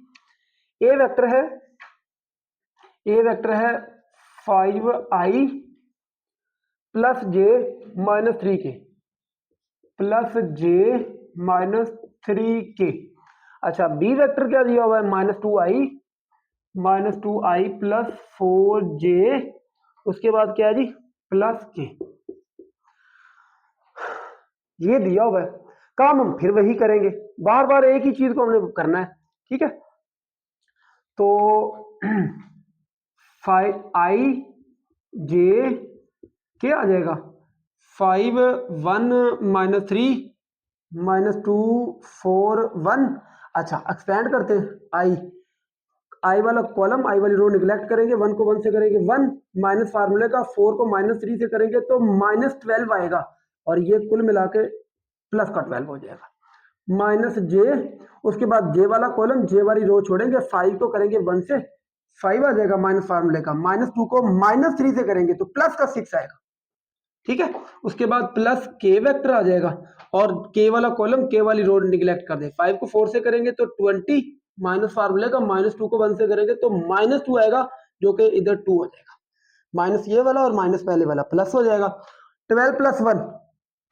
A: ए वेक्टर है, ए वेक्टर है 5i प्लस जे माइनस 3k प्लस जे माइनस 3k। अच्छा, बी वेक्टर क्या दिया हुआ है, माइनस टू आई प्लस 4j, उसके बाद क्या है जी प्लस k। ये दिया हुआ है, काम हम फिर वही करेंगे, बार बार एक ही चीज को हमने करना है। ठीक है, तो 5i जे क्या आ जाएगा, 5 1 माइनस 3 माइनस 2 4 1। अच्छा, एक्सपेंड करते हैं, आई वाला कॉलम आई वाली रो निगलेक्ट करेंगे, 1 को 1 से करेंगे 1, माइनस फार्मूले का 4 को माइनस 3 से करेंगे तो माइनस 12 आएगा, और ये कुल मिला के प्लस का 12 हो जाएगा, माइनस जे। उसके बाद जे वाला कॉलम जे वाली रो छोड़ेंगे, 5 को करेंगे 1 से 5 आ जाएगा माइनस फार्मूले का, माइनस 2 को माइनस 3 से करेंगे तो प्लस का 6 आएगा। ठीक है, उसके बाद प्लस के वेक्टर आ जाएगा, और के वाला कॉलम के वाली रो निगलेक्ट कर दे, 5 को 4 से करेंगे तो 20, माइनस फार्मूले का माइनस 2 को 1 से करेंगे तो माइनस 2 आएगा, जो कि इधर 2 हो जाएगा, माइनस ये वाला और माइनस पहले वाला प्लस हो जाएगा, 12 प्लस 1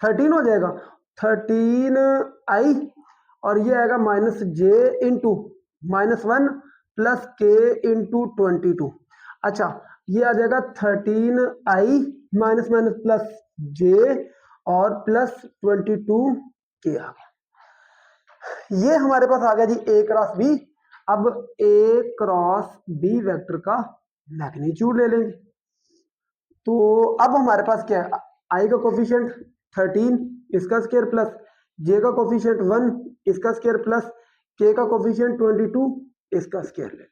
A: 13 हो जाएगा, 13i, और ये आएगा minus J into minus 1 plus के इंटू 22। अच्छा, ये आ जाएगा 13i माइनस माइनस प्लस जे और प्लस 22 के आ गया। ये हमारे पास आ गया जी ए क्रॉस बी। अब ए क्रॉस बी वेक्टर का मैग्नीट्यूड ले लेंगे। तो अब हमारे पास क्या है, आई का कोफिशिएंट 13 इसका स्क्वायर प्लस जे का कोफिशिएंट 1 इसका स्क्वायर प्लस के का कोफिशिएंट 22 इसका स्क्वायर ले लेंगे।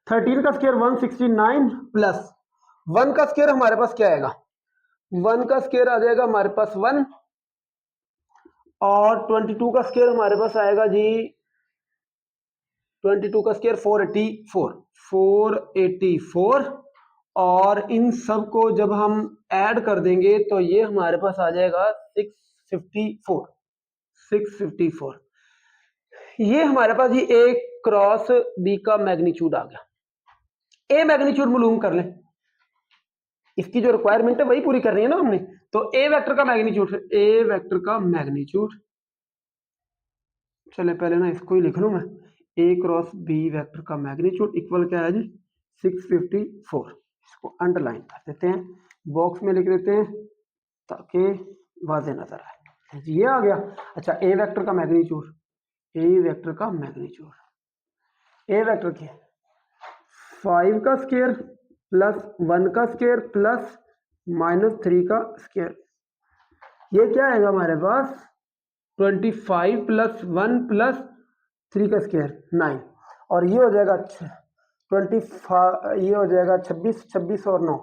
A: 13 का स्क्वायर 169 प्लस 1 का स्क्वायर हमारे पास क्या आएगा, 1 का स्क्वायर आ जाएगा हमारे पास 1, और 22 का स्क्वायर हमारे पास आएगा जी, 22 का स्क्वायर 484, और इन सब को जब हम ऐड कर देंगे तो ये हमारे पास आ जाएगा 654। ये हमारे पास ये ए क्रॉस बी का मैग्नीट्यूड आ गया। ए मैग्नीट्यूड मालूम कर ले, इसकी जो रिक्वायरमेंट है वही पूरी करनी है ना हमने। तो ए वेक्टर का मैग्नीट्यूड, ए वेक्टर का मैग्नीट्यूड, चले पहले ना इसको ही लिख लूं मैं, ए क्रॉस बी वेक्टर का मैग्नीट्यूड इक्वल क्या है जी 654। इसको अंडरलाइन कर देते हैं, बॉक्स में लिख देते हैं ताकि वाज़ेह नजर आए। ये आ गया। अच्छा, ए वेक्टर का मैग्नीट्यूड, ए वेक्टर का मैग्नीट्यूड, ए वेक्टर क्या 5 का स्क्वायर प्लस 1 का स्क्वायर प्लस माइनस 3 का स्क्वायर, ये क्या आएगा हमारे पास 25 प्लस 1 प्लस 3 का स्क्वायर 9, और ये हो जाएगा 25, ये हो जाएगा 26 और 9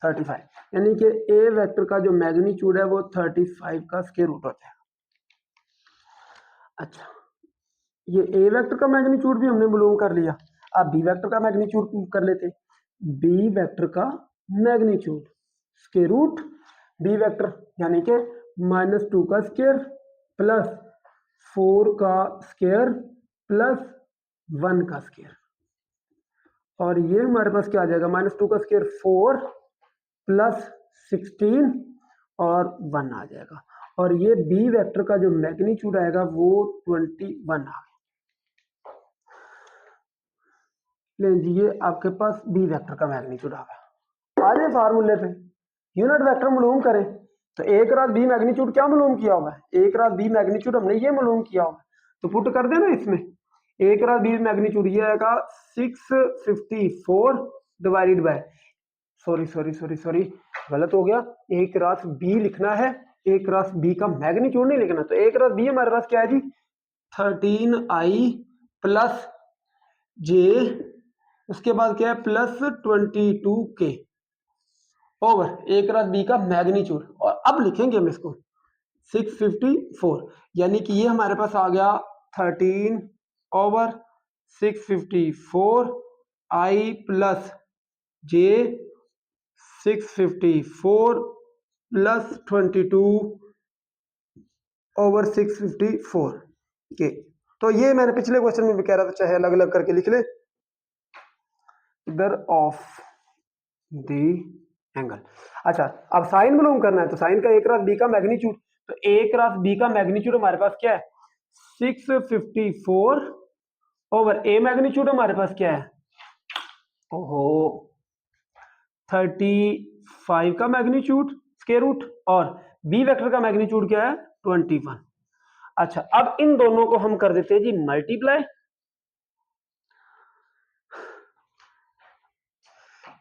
A: 35, यानी कि ए वेक्टर का जो मैग्नीट्यूड है वो 35 का स्क्वायर रूट होता है। अच्छा, ये ए वेक्टर का मैग्नीट्यूड भी हमने मालूम कर लिया। अब बी वेक्टर का मैग्नीट्यूड कर लेते। बी वेक्टर का magnitude square root b vector, यानी कि -2 का स्क्वायर प्लस 4 का स्क्वायर प्लस 1 का स्क्वायर, और ये हमारे पास क्या आ जाएगा, -2 का स्क्वायर 4 प्लस 16 और 1 आ जाएगा, और ये बी वेक्टर का जो मैग्नीट्यूड आएगा वो 21 आ गया। ले जी, ये आपके पास बी वेक्टर का मैग्नीट्यूड आ गया। आ जाए फार्मूले पे, यूनिट वेक्टर मालूम करें तो ए क्रॉस बी मैग्नीट्यूड क्या मालूम किया हुआ है, ए क्रॉस बी मैग्नीट्यूड हमने ये मालूम किया हुआ है, तो पुट कर देना इसमें, ए क्रॉस बी मैग्नीट्यूड ये आएगा 654 डिवाइडेड बाय, सॉरी गलत हो गया, ए क्रॉस बी लिखना है, ए क्रॉस बी का मैग्नीट्यूड नहीं लिखना। तो ए क्रॉस बी हमारे पास क्या है जी, 13i प्लस जे, उसके बाद क्या है plus 22k over A cross B का मैग्नीट्यूड। और अब लिखेंगे हम इसको 654, यानी कि ये हमारे पास आ गया 13 ओवर 654 आई प्लस जे 654 प्लस 22 ओवर 654 के। तो ये मैंने पिछले क्वेश्चन में भी कह रहा था, चाहे अलग अलग करके लिख ले इधर ऑफ दी एंगल। अच्छा, अब साइन मालूम करना है, तो साइन का ए क्रॉस बी का मैग्नीट्यूड, तो ए क्रॉस बी का मैग्नीट्यूड हमारे पास क्या है 654 ओवर ए मैग्नीट्यूड हमारे पास क्या है, ओहो 35 का मैग्नीट्यूड स्क्वायर रूट, और बी वेक्टर का मैग्नीट्यूड क्या है 21। अच्छा, अब इन दोनों को हम कर देते हैं जी मल्टीप्लाई,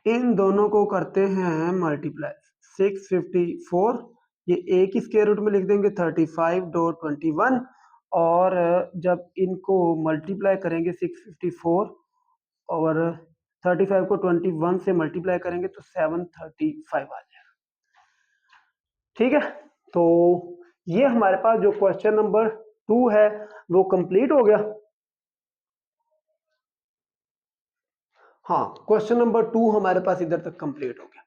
A: इन दोनों को करते हैं मल्टीप्लाई, 654 ये ए की स्क्वायर रूट में लिख देंगे 35.21, और जब इनको मल्टीप्लाई करेंगे 654 और 35 को 21 से मल्टीप्लाई करेंगे तो 735 आ जाएगा। ठीक है, तो ये हमारे पास जो क्वेश्चन नंबर 2 है वो कंप्लीट हो गया। हाँ, क्वेश्चन नंबर 2 हमारे पास इधर तक कंप्लीट हो गया।